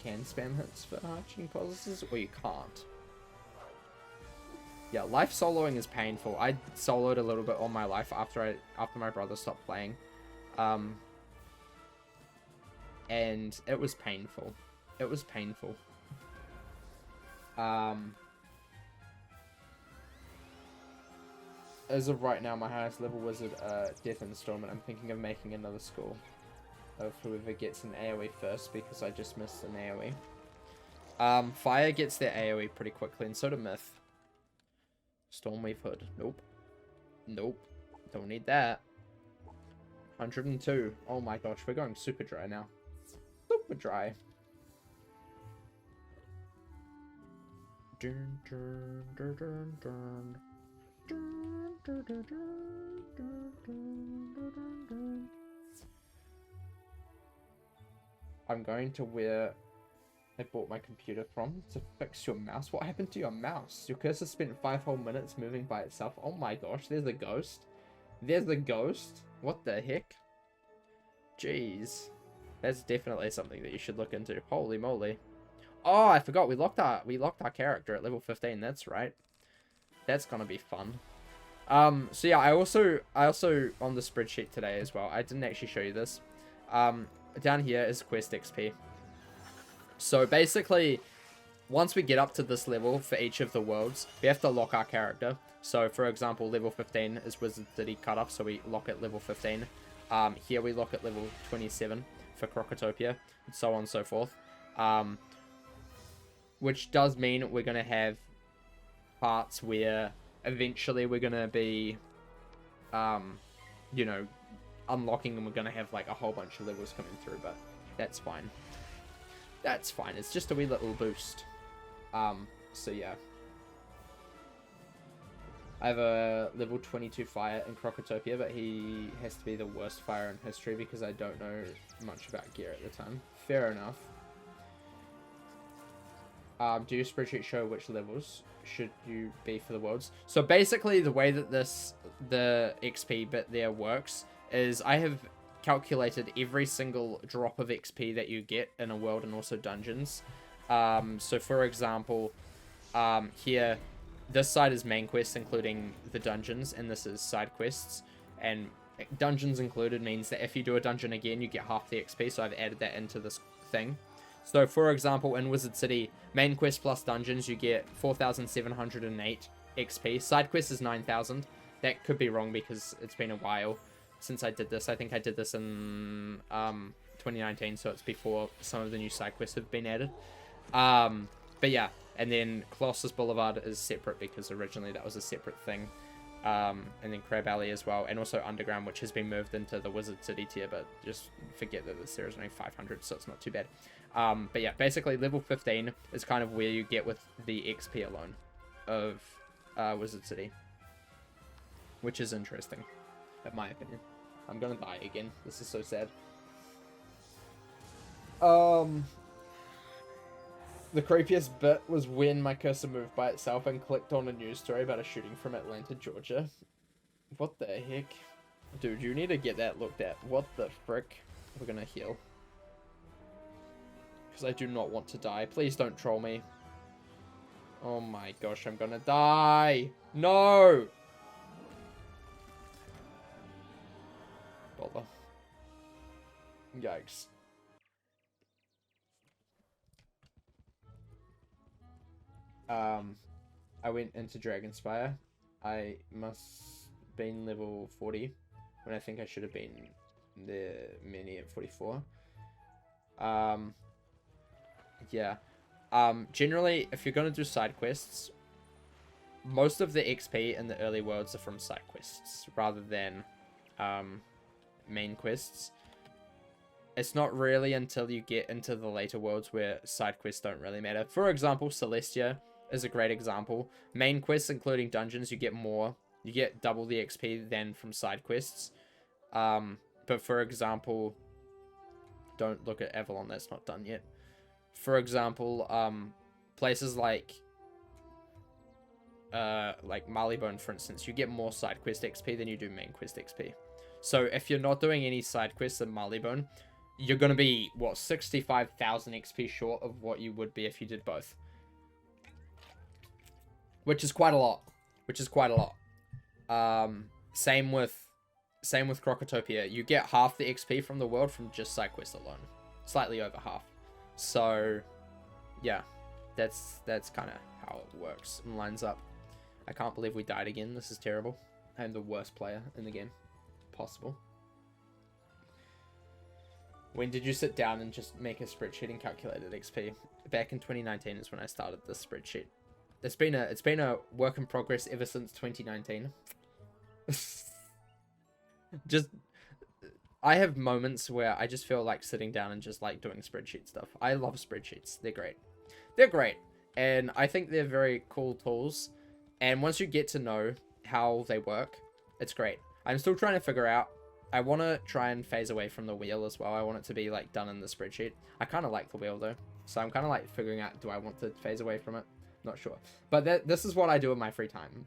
can spam hits for hard cheating bosses, or you can't. Yeah, life soloing is painful. I soloed a little bit on my life after my brother stopped playing. And it was painful. It was painful. As of right now, my highest level wizard, Death and Storm, and I'm thinking of making another school of whoever gets an AoE first, because I just missed an AoE. Fire gets their AoE pretty quickly, and so do Myth. Stormweave Hood. Nope. Nope. Don't need that. 102. Oh my gosh, we're going super dry now. Super dry. Dun, dun, dun, dun, dun. Dun, dun, dun, dun, dun, dun, dun, dun. I'm going to where I bought my computer from to fix your mouse. What happened to your mouse? Your cursor spent 5 whole minutes moving by itself. Oh my gosh, there's a ghost. There's a ghost? What the heck? Jeez. That's definitely something that you should look into. Holy moly. Oh, I forgot. We locked our character at level 15. That's right. That's gonna be fun. So yeah, I also on the spreadsheet today as well. I didn't actually show you this. down here is quest XP. So basically, once we get up to this level for each of the worlds, we have to lock our character. So for example, level 15 is Wizard City cutoff, so we lock at level 15. Here we lock at level 27 for Crocotopia, and so on and so forth. Which does mean we're going to have parts where eventually we're going to be, you know, unlocking, and we're going to have like a whole bunch of levels coming through, but that's fine. That's fine. It's just a wee little boost. So yeah. I have a level 22 fire in Crocotopia, but he has to be the worst fire in history because I don't know much about gear at the time. Fair enough. Do your spreadsheet show which levels should you be for the worlds? So basically the way that the XP bit there works is I have calculated every single drop of XP that you get in a world and also dungeons. So for example, here, this side is main quests, including the dungeons, and this is side quests. And dungeons included means that if you do a dungeon again, you get half the XP, so I've added that into this thing. So, for example, in Wizard City, main quest plus dungeons, you get 4,708 XP. Side quest is 9,000. That could be wrong because it's been a while since I did this. I think I did this in 2019, so it's before some of the new side quests have been added. But yeah. And then Colossus Boulevard is separate because originally that was a separate thing. And then Crab Alley as well. And also Underground, which has been moved into the Wizard City tier. But just forget that this tier is only 500, so it's not too bad. But yeah, basically level 15 is kind of where you get with the XP alone of Wizard City. Which is interesting, in my opinion. I'm gonna die again. This is so sad. The creepiest bit was when my cursor moved by itself and clicked on a news story about a shooting from Atlanta, Georgia. What the heck? Dude, you need to get that looked at. What the frick? We're gonna heal. Because I do not want to die. Please don't troll me. Oh my gosh, I'm gonna die. No! Bother. Yikes. I went into Dragonspire. I must been level 40 when I think I should have been there many at 44. Yeah. Generally, if you're gonna do side quests, most of the XP in the early worlds are from side quests rather than main quests. It's not really until you get into the later worlds where side quests don't really matter. For example, Celestia is a great example. Main quests, including dungeons, you get more. You get double the XP than from side quests. But for example, don't look at Avalon, that's not done yet. For example, places like Marleybone, for instance, you get more side quest XP than you do main quest XP. So if you're not doing any side quests in Marleybone, you're going to be, what, 65,000 XP short of what you would be if you did both. Which is quite a lot. Same with Crocotopia. You get half the XP from the world from just side quests alone. Slightly over half. So, yeah. That's kind of how it works and lines up. I can't believe we died again. This is terrible. I'm the worst player in the game possible. When did you sit down and just make a spreadsheet and calculated XP? Back in 2019 is when I started this spreadsheet. It's been a work in progress ever since 2019. I have moments where I just feel like sitting down and just like doing spreadsheet stuff. I love spreadsheets. They're great. And I think they're very cool tools. And once you get to know how they work, it's great. I'm still trying to figure out. I want to try and phase away from the wheel as well. I want it to be like done in the spreadsheet. I kind of like the wheel though. So I'm kind of like figuring out, do I want to phase away from it? Not sure. But this is what I do in my free time.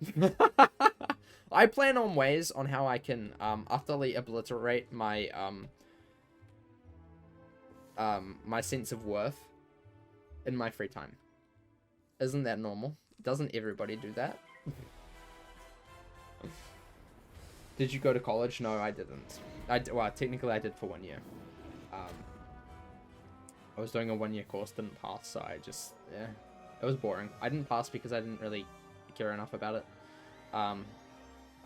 I plan on ways on how I can utterly obliterate my my sense of worth in my free time. Isn't that normal? Doesn't everybody do that? Did you go to college? No, I didn't. Well, technically I did for 1 year. I was doing a 1-year course, didn't pass, so I just, yeah, it was boring. I didn't pass because I didn't really care enough about it.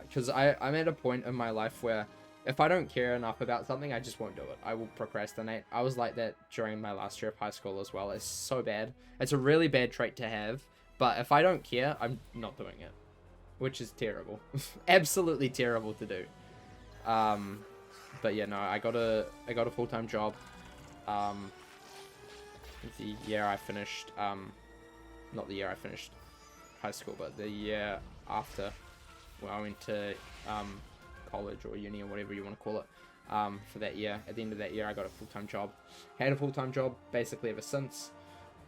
Because I'm at a point in my life where if I don't care enough about something, I just won't do it. I will procrastinate. I was like that during my last year of high school as well. It's so bad. It's a really bad trait to have, but if I don't care, I'm not doing it, which is terrible. Absolutely terrible to do. But yeah, no, I got a full-time job. The year I finished, not the year I finished high school, but the year after, when I went to college or uni or whatever you want to call it, for that year. At the end of that year, I got a full-time job. Had a full-time job basically ever since.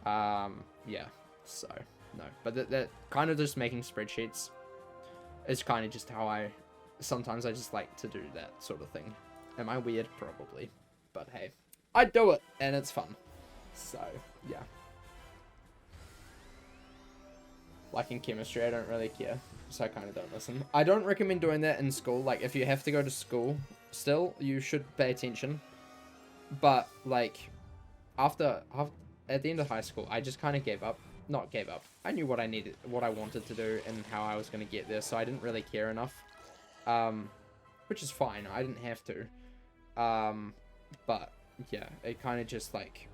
Yeah, so no, but that kind of just making spreadsheets is kind of just how sometimes I just like to do that sort of thing. Am I weird? Probably, but hey, I do it and it's fun. So yeah. Like in chemistry, I don't really care, so I kind of don't listen. I don't recommend doing that in school. Like, if you have to go to school, still, you should pay attention. But, like, at the end of high school, I just kind of gave up. Not gave up. I knew what I needed, what I wanted to do, and how I was going to get there, so I didn't really care enough. Which is fine. I didn't have to. But, yeah, it kind of just, like,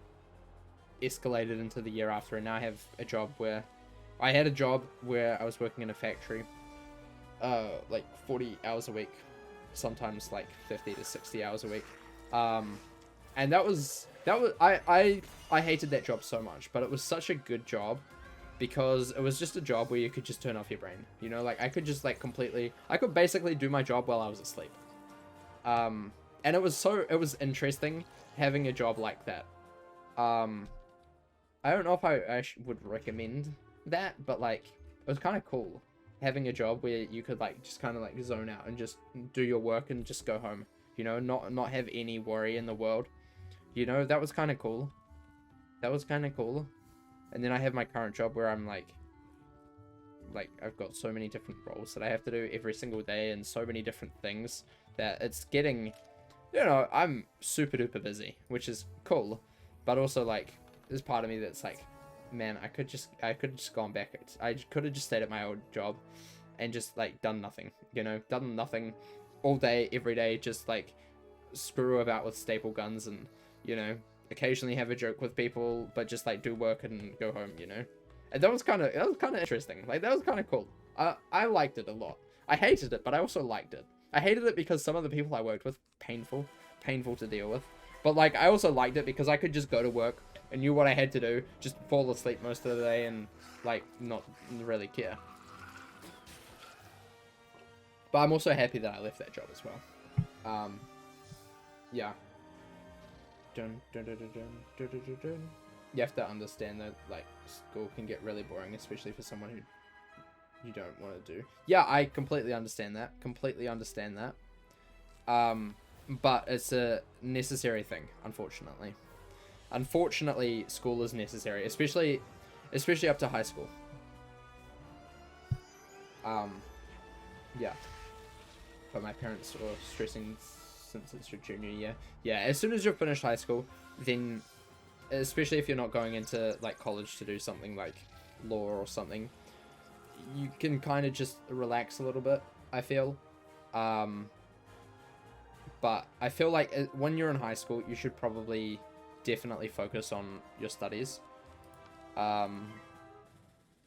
escalated into the year after, and now I have a job where... I had a job where I was working in a factory, like 40 hours a week, sometimes like 50 to 60 hours a week. And that was, I hated that job so much, but it was such a good job because it was just a job where you could just turn off your brain, you know, like I could just like I could basically do my job while I was asleep. And it was interesting having a job like that. I don't know if I would recommend that, but like it was kind of cool having a job where you could like just kind of like zone out and just do your work and just go home, you know, not have any worry in the world, you know. That was kind of cool. And then I have my current job where I'm like I've got so many different roles that I have to do every single day and so many different things that it's getting, you know, I'm super duper busy, which is cool, but also like there's part of me that's like, man, I could have just gone back. I could have just stayed at my old job and just like done nothing, you know, done nothing all day, every day, just like screw about with staple guns and, you know, occasionally have a joke with people, but just like do work and go home, you know. And that was kind of interesting. Like that was kind of cool. I liked it a lot. I hated it, but I also liked it. I hated it because some of the people I worked with, painful to deal with. But like I also liked it because I could just go to work and knew what I had to do, just fall asleep most of the day and, like, not really care. But I'm also happy that I left that job as well. Yeah. You have to understand that, like, school can get really boring, especially for someone who you don't want to do. Yeah, I completely understand that. But it's a necessary thing, unfortunately. Unfortunately, school is necessary, especially up to high school. Yeah. But my parents were stressing since it's your junior year. Yeah, as soon as you're finished high school, then, especially if you're not going into like college to do something like law or something, you can kind of just relax a little bit, I feel. But I feel like when you're in high school, you should probably definitely focus on your studies,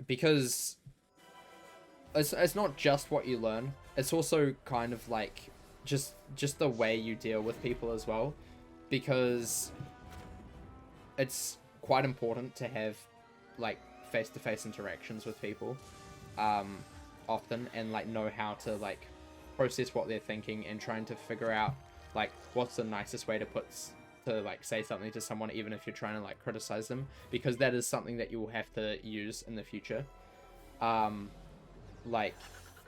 because it's not just what you learn, it's also kind of like just the way you deal with people as well, because it's quite important to have like face-to-face interactions with people often, and like know how to like process what they're thinking and trying to figure out like what's the nicest way to like say something to someone, even if you're trying to like criticize them, because that is something that you will have to use in the future. Like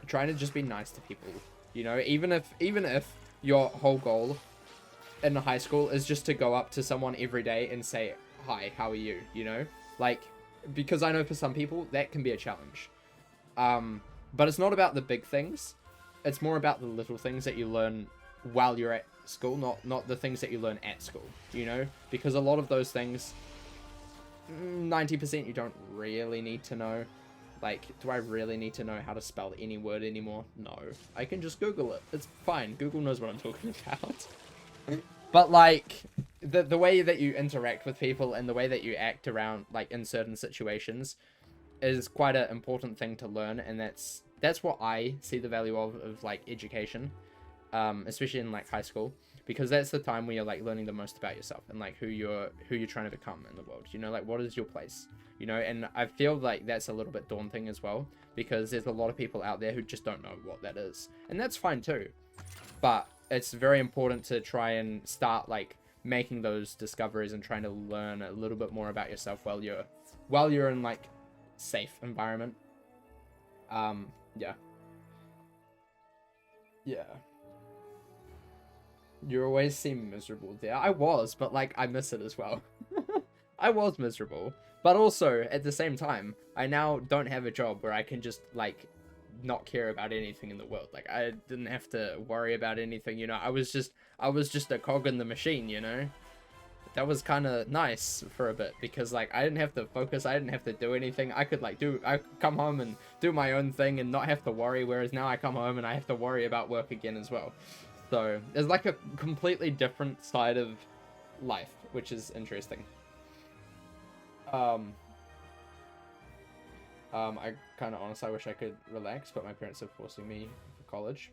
trying to just be nice to people, you know, even if your whole goal in high school is just to go up to someone every day and say, hi, how are you, you know, like, because I know for some people that can be a challenge. But it's not about the big things, it's more about the little things that you learn while you're at school, not the things that you learn at school, you know? Because a lot of those things, 90% you don't really need to know. Like, do I really need to know how to spell any word anymore? No. I can just Google it. It's fine. Google knows what I'm talking about. But, like, the way that you interact with people and the way that you act around, like, in certain situations is quite an important thing to learn. And that's what I see the value of like, education, especially in, like, high school. Because that's the time where you're, like, learning the most about yourself and, like, who you're trying to become in the world. You know, like, what is your place? You know, and I feel like that's a little bit daunting as well, because there's a lot of people out there who just don't know what that is. And that's fine too. But it's very important to try and start, like, making those discoveries and trying to learn a little bit more about yourself while you're in, like, safe environment. Yeah. Yeah. You always seem miserable there. I was, but, like, I miss it as well. I was miserable. But also, at the same time, I now don't have a job where I can just, like, not care about anything in the world. Like, I didn't have to worry about anything, you know? I was just a cog in the machine, you know? That was kind of nice for a bit, because, like, I didn't have to focus, I didn't have to do anything. I could, like, I could come home and do my own thing and not have to worry, whereas now I come home and I have to worry about work again as well. So, there's, like, a completely different side of life, which is interesting. I kind of honestly, I wish I could relax, but my parents are forcing me for college.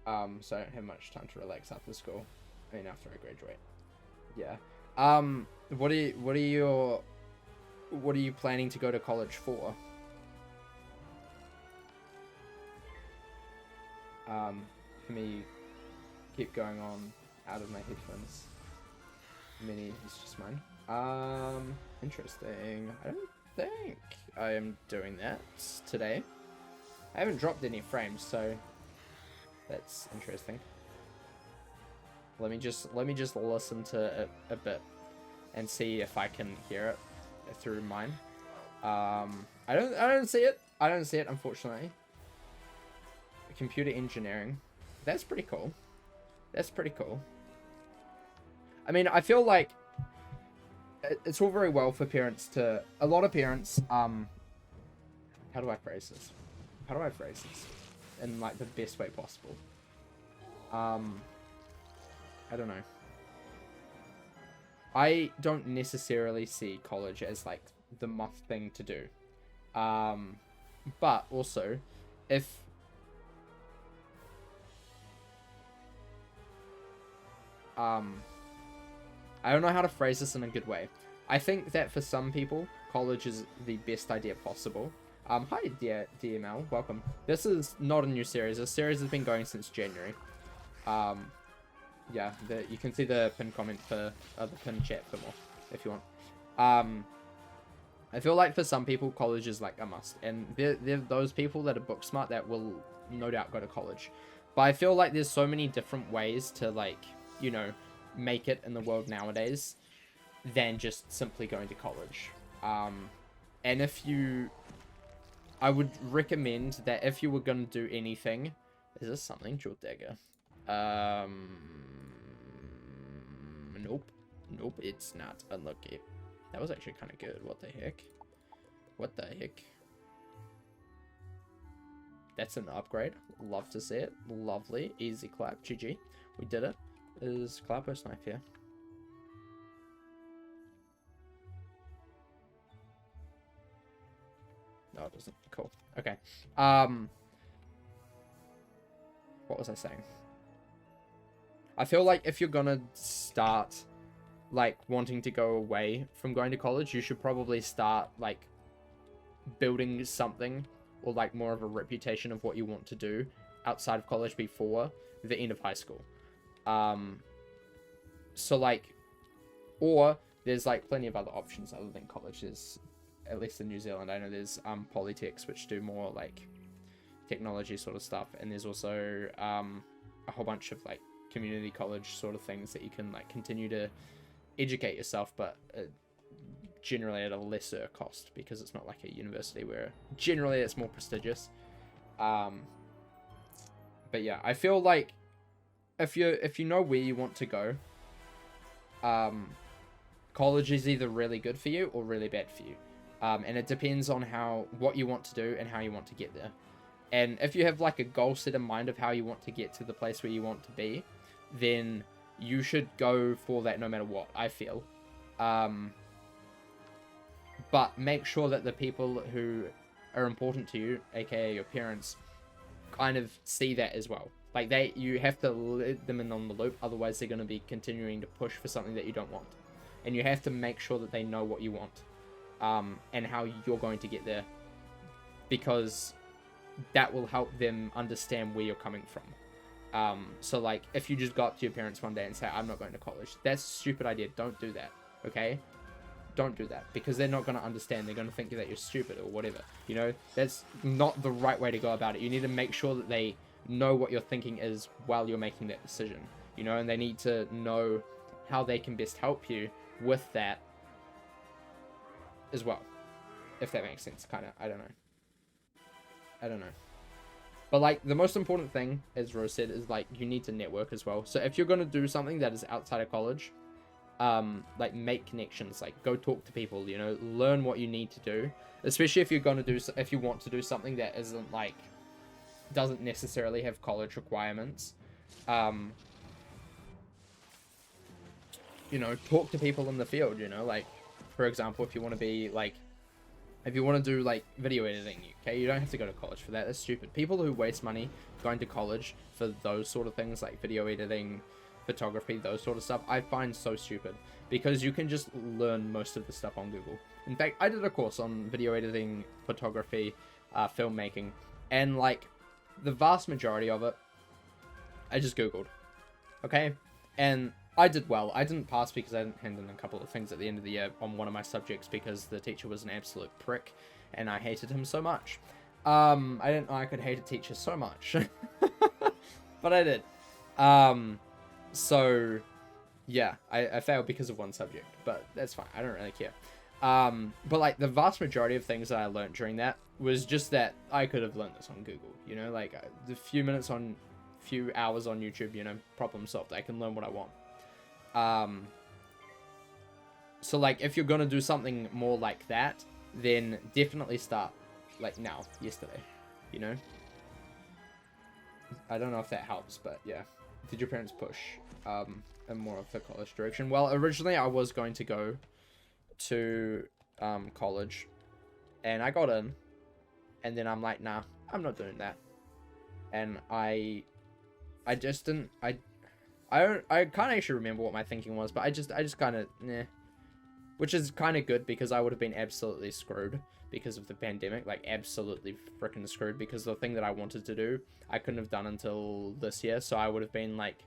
So I don't have much time to relax after school. I mean, after I graduate. Yeah. What are you planning to go to college for? Let me keep going on out of my headphones. Mini is just mine. Interesting. I don't think I am doing that today. I haven't dropped any frames, so that's interesting. Let me just listen to it a bit and see if I can hear it through mine. I don't see it. I don't see it, unfortunately. Computer engineering. That's pretty cool. That's pretty cool. I mean, I feel like it's all very well for parents to... A lot of parents, how do I phrase this? How do I phrase this in, like, the best way possible? I don't know. I don't necessarily see college as, like, the must thing to do. But also, if... I don't know how to phrase this in a good way. I think that for some people, college is the best idea possible. Hi, DML. Welcome. This is not a new series. This series has been going since January. Yeah, you can see the pinned comment for the pinned chat for more, if you want. I feel like for some people, college is like a must. And they're those people that are book smart that will no doubt go to college. But I feel like there's so many different ways to, like, you know, make it in the world nowadays than just simply going to college. And I would recommend that if you were going to do anything... Is this something? Jewel Dagger. Nope. Nope, it's not. Unlucky. That was actually kind of good. What the heck? What the heck? That's an upgrade. Love to see it. Lovely. Easy clap. GG. We did it. Is Clapper's knife here? No, it doesn't. Cool. Okay. What was I saying? I feel like if you're gonna start, like, wanting to go away from going to college, you should probably start, like, building something, or, like, more of a reputation of what you want to do outside of college before the end of high school. So, like, or there's, like, plenty of other options other than college. There's, at least in New Zealand, I know there's polytechs, which do more, like, technology sort of stuff, and there's also a whole bunch of, like, community college sort of things that you can, like, continue to educate yourself, but generally at a lesser cost, because it's not like a university where generally it's more prestigious. But yeah, I feel like if you know where you want to go, college is either really good for you or really bad for you. And it depends on what you want to do and how you want to get there. And if you have like a goal set in mind of how you want to get to the place where you want to be, then you should go for that no matter what, I feel. But make sure that the people who are important to you, aka your parents, kind of see that as well. Like you have to let them in on the loop, otherwise they're going to be continuing to push for something that you don't want. And you have to make sure that they know what you want, and how you're going to get there, because that will help them understand where you're coming from. So like, if you just go up to your parents one day and say, I'm not going to college, that's a stupid idea. Don't do that, okay? Don't do that, because they're not going to understand. They're going to think that you're stupid or whatever. You know, that's not the right way to go about it. You need to make sure that they know what your thinking is while you're making that decision, you know, and they need to know how they can best help you with that as well, if that makes sense. Kind of, I don't know, but like, the most important thing, as Rose said, is like, you need to network as well. So if you're going to do something that is outside of college, like, make connections, like, go talk to people, you know, learn what you need to do, especially if if you want to do something that isn't like, doesn't necessarily have college requirements. You know, talk to people in the field, you know, like, for example, if you want to be like, if you want to do like video editing, okay, you don't have to go to college for that. That's stupid. People who waste money going to college for those sort of things, like video editing, photography, those sort of stuff, I find so stupid, because you can just learn most of the stuff on Google. In fact, I did a course on video editing, photography, filmmaking, and like, the vast majority of it, I just Googled, okay? And I did well. I didn't pass because I didn't hand in a couple of things at the end of the year on one of my subjects, because the teacher was an absolute prick, and I hated him so much. I didn't know I could hate a teacher so much. But I did. So, yeah, I failed because of one subject, but that's fine. I don't really care. But like, the vast majority of things that I learned during that was just that I could have learned this on Google, you know, like, the few hours on YouTube, you know, problem solved. I can learn what I want. So like, if you're gonna do something more like that, then definitely start like now, yesterday, you know. I don't know if that helps, but yeah. Did your parents push in more of the college direction? Well, originally I was going to go to college, and I got in, and then I'm like, nah, I'm not doing that. And I just didn't. I can't actually remember what my thinking was, but I just kind of which is kind of good, because I would have been absolutely screwed because of the pandemic, like absolutely freaking screwed, because the thing that I wanted to do, I couldn't have done until this year. So I would have been like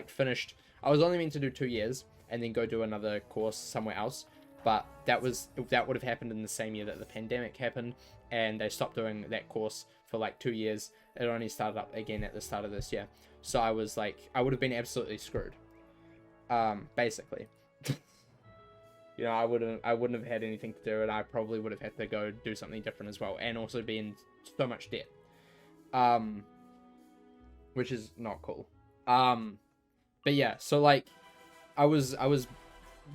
finished. I was only meant to do 2 years and then go do another course somewhere else, but that would have happened in the same year that the pandemic happened, and they stopped doing that course for like 2 years. It only started up again at the start of this year. So I was like, I would have been absolutely screwed, basically. You know, I wouldn't have had anything to do, and I probably would have had to go do something different as well, and also be in so much debt, which is not cool. But yeah, so like, I was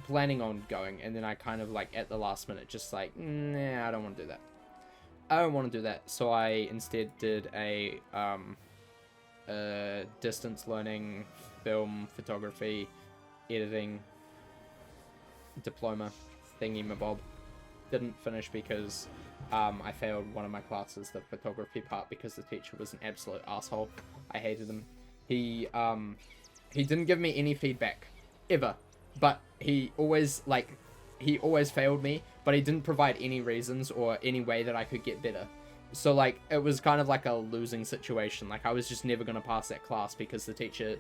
planning on going, and then I kind of like, at the last minute, just like, nah, I don't want to do that. I don't want to do that. So I instead did a distance learning film photography editing diploma thingy mabob. Didn't finish because I failed one of my classes, the photography part, because the teacher was an absolute asshole. I hated him. He didn't give me any feedback ever, but he always failed me, but he didn't provide any reasons or any way that I could get better. So like, it was kind of like a losing situation. Like, I was just never gonna pass that class because the teacher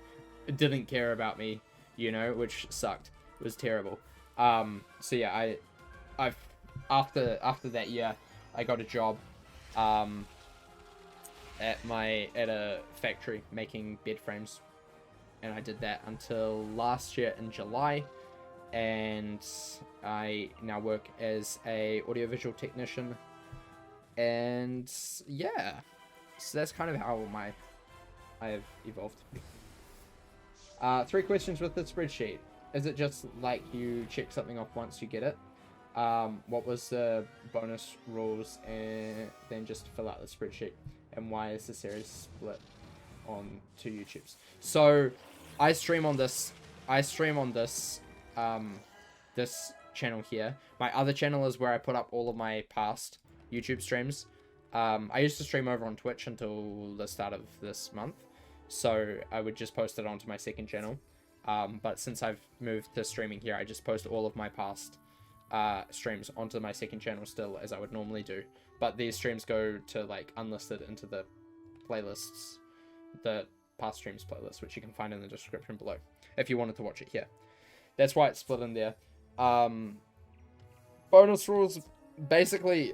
didn't care about me, you know, which sucked. It was terrible. So yeah, I've after that year, I got a job at a factory making bed frames, and I did that until last year in July, and I now work as a audiovisual technician. And yeah, so that's kind of how I've evolved. 3 questions with the spreadsheet. Is it just like you check something off once you get it? What was the bonus rules, and then just fill out the spreadsheet? And why is the series split on 2 YouTubes? So I stream on this this channel here. My other channel is where I put up all of my past YouTube streams. I used to stream over on Twitch until the start of this month, so I would just post it onto my second channel. But since I've moved to streaming here, I just post all of my past streams onto my second channel still, as I would normally do. But these streams go to like unlisted into the playlists, the past streams playlist, which you can find in the description below if you wanted to watch it here. That's why it's split in there. Bonus rules, basically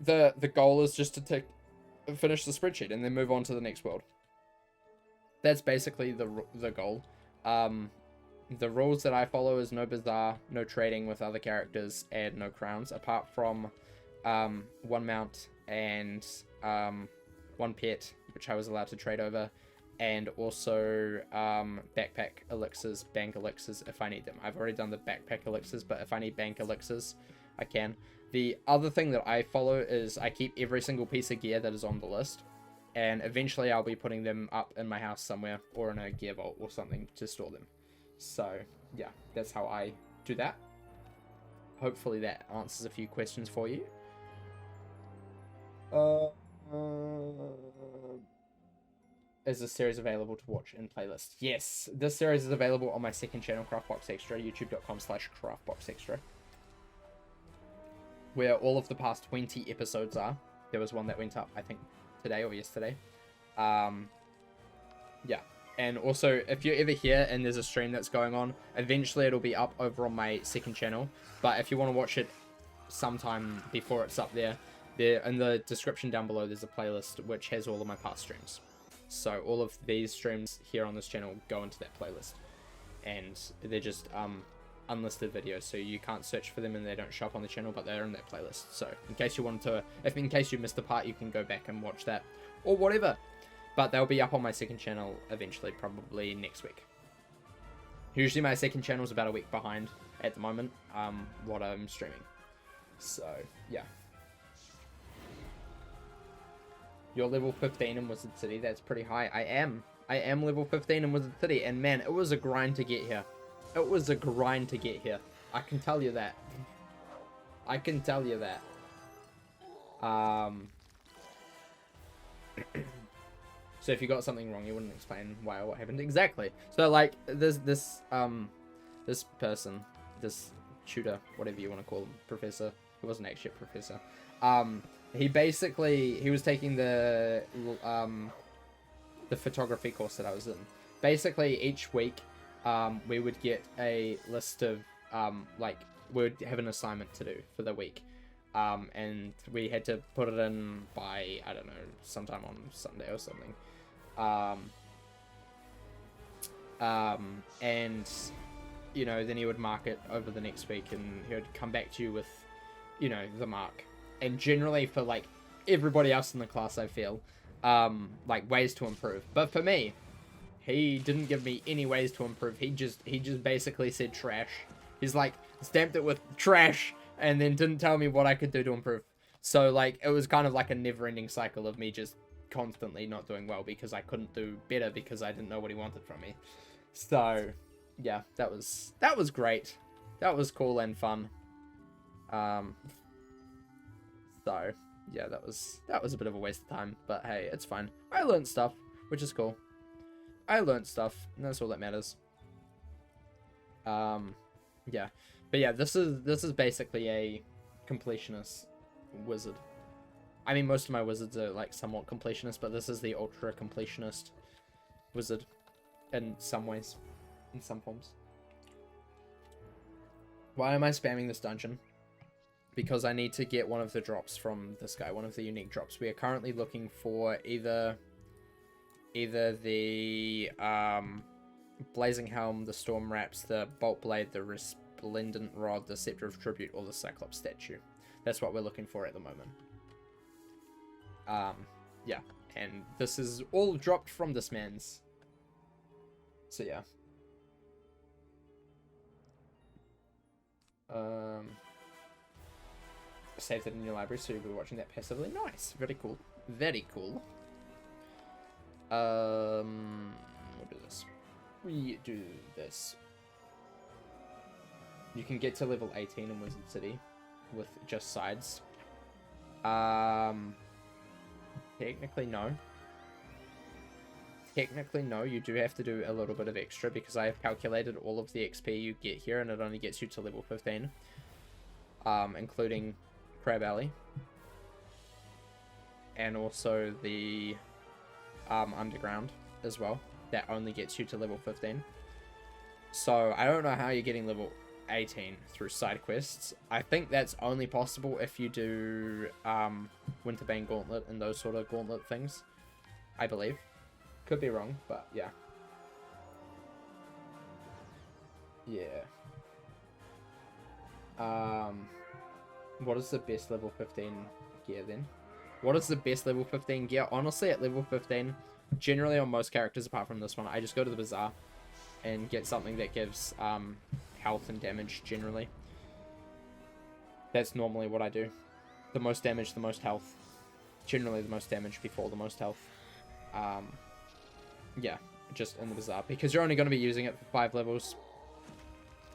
the goal is just to finish the spreadsheet and then move on to the next world. That's basically the goal. The rules that I follow is no bazaar, no trading with other characters, and no crowns, apart from 1 mount and 1 pet, which I was allowed to trade over, and also backpack elixirs, bank elixirs if I need them. I've already done the backpack elixirs, but if I need bank elixirs, I can. The other thing that I follow is I keep every single piece of gear that is on the list, and eventually I'll be putting them up in my house somewhere, or in a gear vault or something to store them. So yeah, that's how I do that. Hopefully that answers a few questions for you. Is this series available to watch in playlists? Yes, this series is available on my second channel, CraftBox Extra, youtube.com/CraftBoxExtra, where all of the past 20 episodes are. There was one that went up, I think, today or yesterday. Yeah, and also, if you're ever here and there's a stream that's going on, eventually it'll be up over on my second channel. But if you want to watch it sometime before it's up there in the description down below, there's a playlist which has all of my past streams. So all of these streams here on this channel go into that playlist, and they're just unlisted videos, so you can't search for them and they don't show up on the channel, but they're in that playlist. So in case you wanted to, in case you missed a part, you can go back and watch that or whatever. But they'll be up on my second channel eventually, probably next week. Usually my second channel is about a week behind at the moment, what I'm streaming. So yeah. You're level 15 in Wizard City. That's pretty high. I am level 15 in Wizard City, and man, it was a grind to get here. It was a grind to get here. I can tell you that. I can tell you that. So if you got something wrong, you wouldn't explain why or what happened exactly. So like this person, this tutor, whatever you want to call him, professor. He wasn't actually a professor. He was taking the photography course that I was in. Basically, each week, we would get a list of, like, we would have an assignment to do for the week. And we had to put it in by, I don't know, sometime on Sunday or something. And, you know, then he would mark it over the next week, and he would come back to you with, you know, the mark. And generally for, like, everybody else in the class, I feel, like, ways to improve. But for me, he didn't give me any ways to improve. He just basically said trash. He's like, stamped it with trash, and then didn't tell me what I could do to improve. So, like, it was kind of like a never-ending cycle of me just constantly not doing well because I couldn't do better because I didn't know what he wanted from me. So, yeah, that was great. That was cool and fun. So, yeah, that was a bit of a waste of time, but hey, it's fine. I learned stuff, which is cool. I learned stuff, and that's all that matters. Yeah. But yeah, this is basically a completionist wizard. I mean, most of my wizards are like somewhat completionist, but this is the ultra completionist wizard in some ways, in some forms. Why am I spamming this dungeon? Because I need to get one of the drops from this guy, one of the unique drops. We are currently looking for either the Blazing Helm, the Storm Wraps, the Bolt Blade, the Resplendent Rod, the Scepter of Tribute, or the Cyclops statue. That's what we're looking for at the moment. Yeah, and this is all dropped from this man's. So yeah, Saved it in your library, so you'll be watching that passively. Nice. Very cool. Very cool. We'll do this. We do this. You can get to level 18 in Wizard City with just sides. Technically, no. Technically, no. You do have to do a little bit of extra because I have calculated all of the XP you get here, and it only gets you to level 15. Including Crab Alley. And also the underground as well. That only gets you to level 15. So, I don't know how you're getting level 18 through side quests. I think that's only possible if you do Winterbane Gauntlet and those sort of gauntlet things. I believe. Could be wrong, but yeah. Yeah. What is the best level 15 gear then? What is the best level 15 gear? Honestly, at level 15, generally on most characters apart from this one, I just go to the bazaar and get something that gives health and damage generally. That's normally what I do. The most damage, the most health. Generally the most damage before the most health. Yeah, just in the bazaar. Because you're only going to be using it for 5 levels.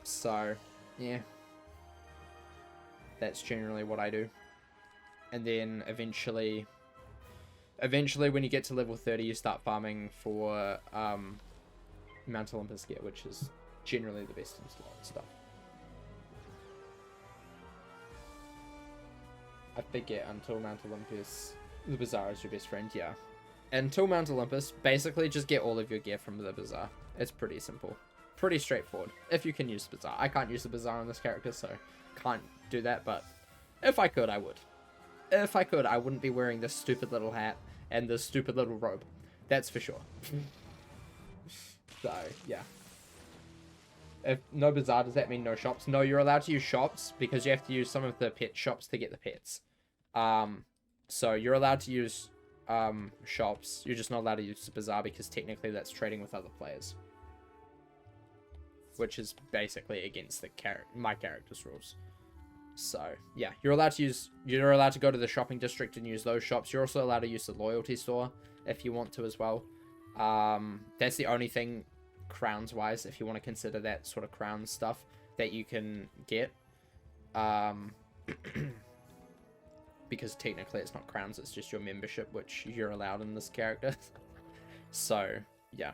So, yeah. That's generally what I do. And then eventually when you get to level 30, you start farming for Mount Olympus gear, which is generally the best in slot stuff. I forget until Mount Olympus, the bazaar is your best friend, yeah. Until Mount Olympus, basically just get all of your gear from the bazaar. It's pretty simple. Pretty straightforward. If you can use the bazaar. I can't use the bazaar on this character, so can't do that, but if I could, I would. If I could, I wouldn't be wearing this stupid little hat and this stupid little robe. That's for sure. So, yeah. If no bazaar, does that mean no shops? No, you're allowed to use shops because you have to use some of the pet shops to get the pets. So you're allowed to use shops. You're just not allowed to use the bazaar because technically that's trading with other players. Which is basically against the my character's rules. So, yeah, you're allowed to go to the shopping district and use those shops. You're also allowed to use the loyalty store if you want to as well. That's the only thing crowns-wise, if you want to consider that sort of crown stuff, that you can get. Because technically it's not crowns, it's just your membership, which you're allowed in this character. So, yeah.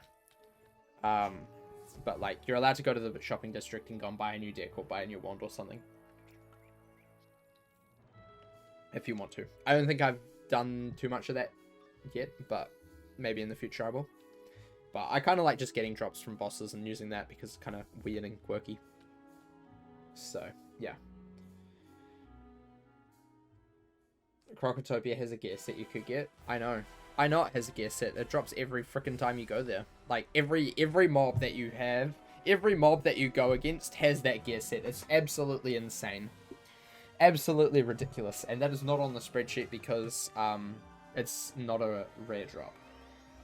But, like, you're allowed to go to the shopping district and go and buy a new deck or buy a new wand or something. If you want to. I don't think I've done too much of that yet, but maybe in the future I will. But I kind of like just getting drops from bosses and using that because it's kind of weird and quirky. So, yeah. Crocotopia has a gear set you could get. I know. I know it has a gear set. It drops every freaking time you go there. Like, every mob that you have, every mob that you go against has that gear set. It's absolutely insane. Absolutely ridiculous. And that is not on the spreadsheet because it's not a rare drop.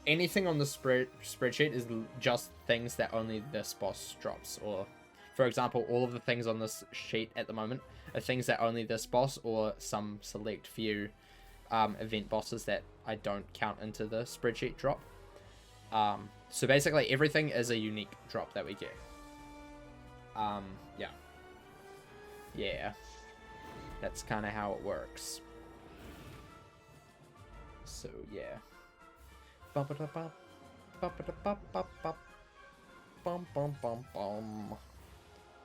Anything on the spreadsheet is just things that only this boss drops. Or, for example, all of the things on this sheet at the moment are things that only this boss or some select few event bosses that I don't count into the spreadsheet drop. So basically everything is a unique drop that we get. Yeah. Yeah. That's kind of how it works. So, yeah. Bum bum bum bum.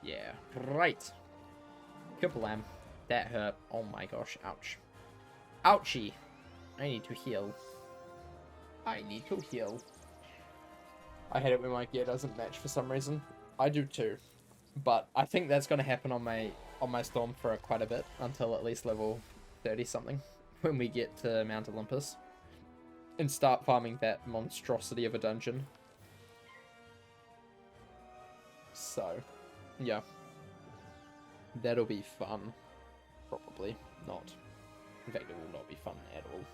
Yeah, right. Kablam. That hurt. Oh my gosh, ouch. Ouchie. I need to heal. I need to heal. I hate it when my gear doesn't match for some reason. I do too. But I think that's going to happen on my Storm for quite a bit. Until at least level 30 something. When we get to Mount Olympus. And start farming that monstrosity of a dungeon. So, yeah. That'll be fun. Probably not. In fact, it will not be fun at all.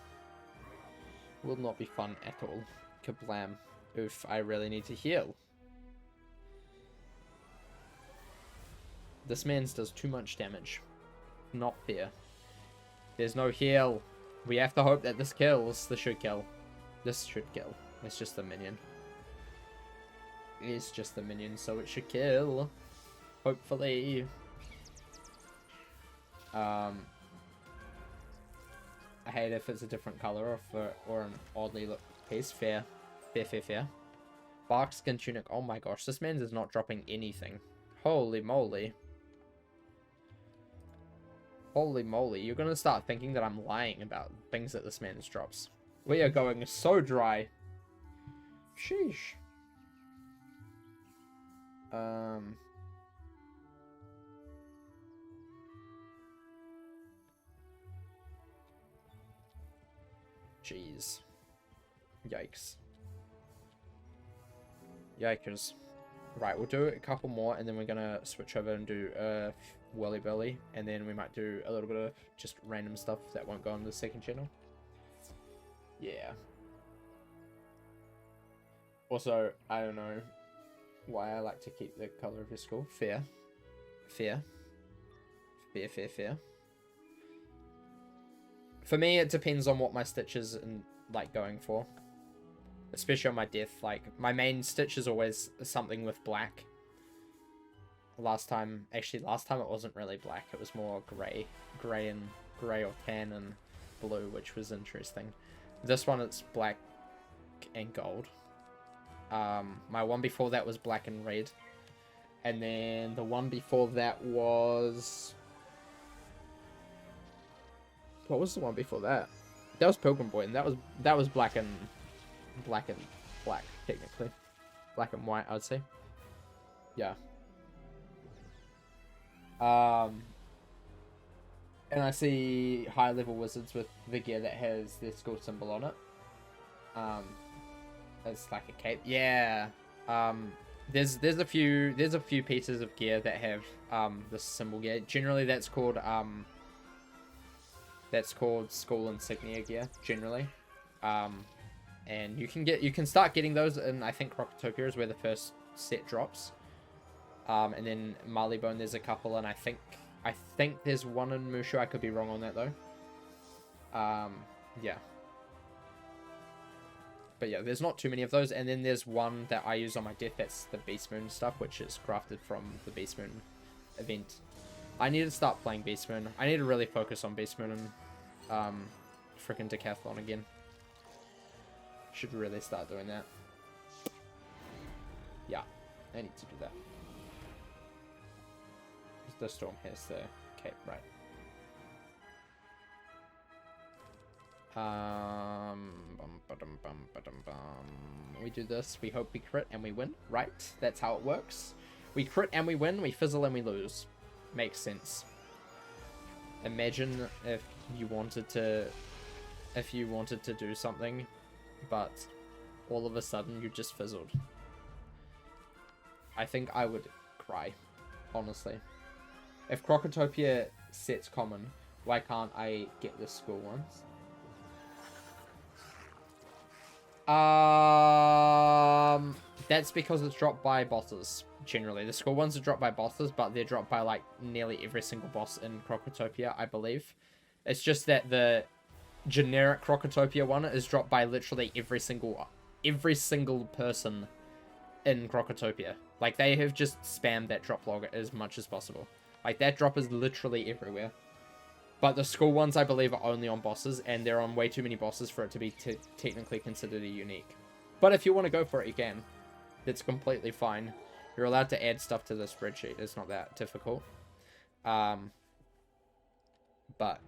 Will not be fun at all. Kablam. Oof, I really need to heal. This man's does too much damage. Not fair. There's no heal. We have to hope that this kills. This should kill. This should kill. It's just a minion. It's just a minion, so it should kill. Hopefully. I hate if it's a different color or an oddly look piece. Fair. Fair. Bark skin tunic. Oh my gosh, this man is not dropping anything. Holy moly. Holy moly, you're gonna start thinking that I'm lying about things that this man drops. We are going so dry. Sheesh. Jeez. Yikes. Yikers. Right, we'll do a couple more, and then we're gonna switch over and do Whirly Burly, and then we might do a little bit of just random stuff that won't go on the second channel. Yeah. Also, I don't know why I like to keep the color of your skull. Fair. For me, it depends on what my stitches and like going for. Especially on my death, like my main stitch is always something with black. Last time it wasn't really black. It was more gray or tan and blue, which was interesting. This one it's black and gold. My one before that was black and red, and then the one before that was, what was the one before that? That was Pilgrim Boy, and that was black and black technically, black and white, I'd say. Yeah. And I see high level wizards with the gear that has their skull symbol on it. It's like a cape. Yeah. There's a few pieces of gear that have this symbol gear. Generally that's called skull insignia gear generally. And you can start getting those in, I think Crocotopia is where the first set drops. And then Marleybone there's a couple, and I think there's one in Mushu. I could be wrong on that though. Yeah. But yeah, there's not too many of those. And then there's one that I use on my death. That's the Beast Moon stuff, which is crafted from the Beast Moon event. I need to start playing Beast Moon. I need to really focus on Beast Moon and freaking Decathlon again. Should really start doing that. Yeah, I need to do that. The storm has the cape, right? We do this, we hope we crit and we win, right? That's how it works. We crit and we win, we fizzle and we lose. Makes sense. Imagine if you wanted to do something, but all of a sudden you just fizzled. I think I would cry, honestly. If Crocotopia sets common, why can't I get the school ones? That's because it's dropped by bosses, generally. The school ones are dropped by bosses, but they're dropped by, like, nearly every single boss in Crocotopia, I believe. It's just that the generic Crocotopia one is dropped by literally every single person in Crocotopia. Like, they have just spammed that drop log as much as possible. Like, that drop is literally everywhere. But the school ones, I believe, are only on bosses, and they're on way too many bosses for it to be technically considered a unique. But if you want to go for it, you can. It's completely fine. You're allowed to add stuff to the spreadsheet. It's not that difficult. But,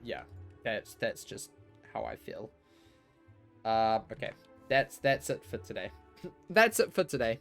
yeah. That's just how I feel. Okay. That's it for today. That's it for today.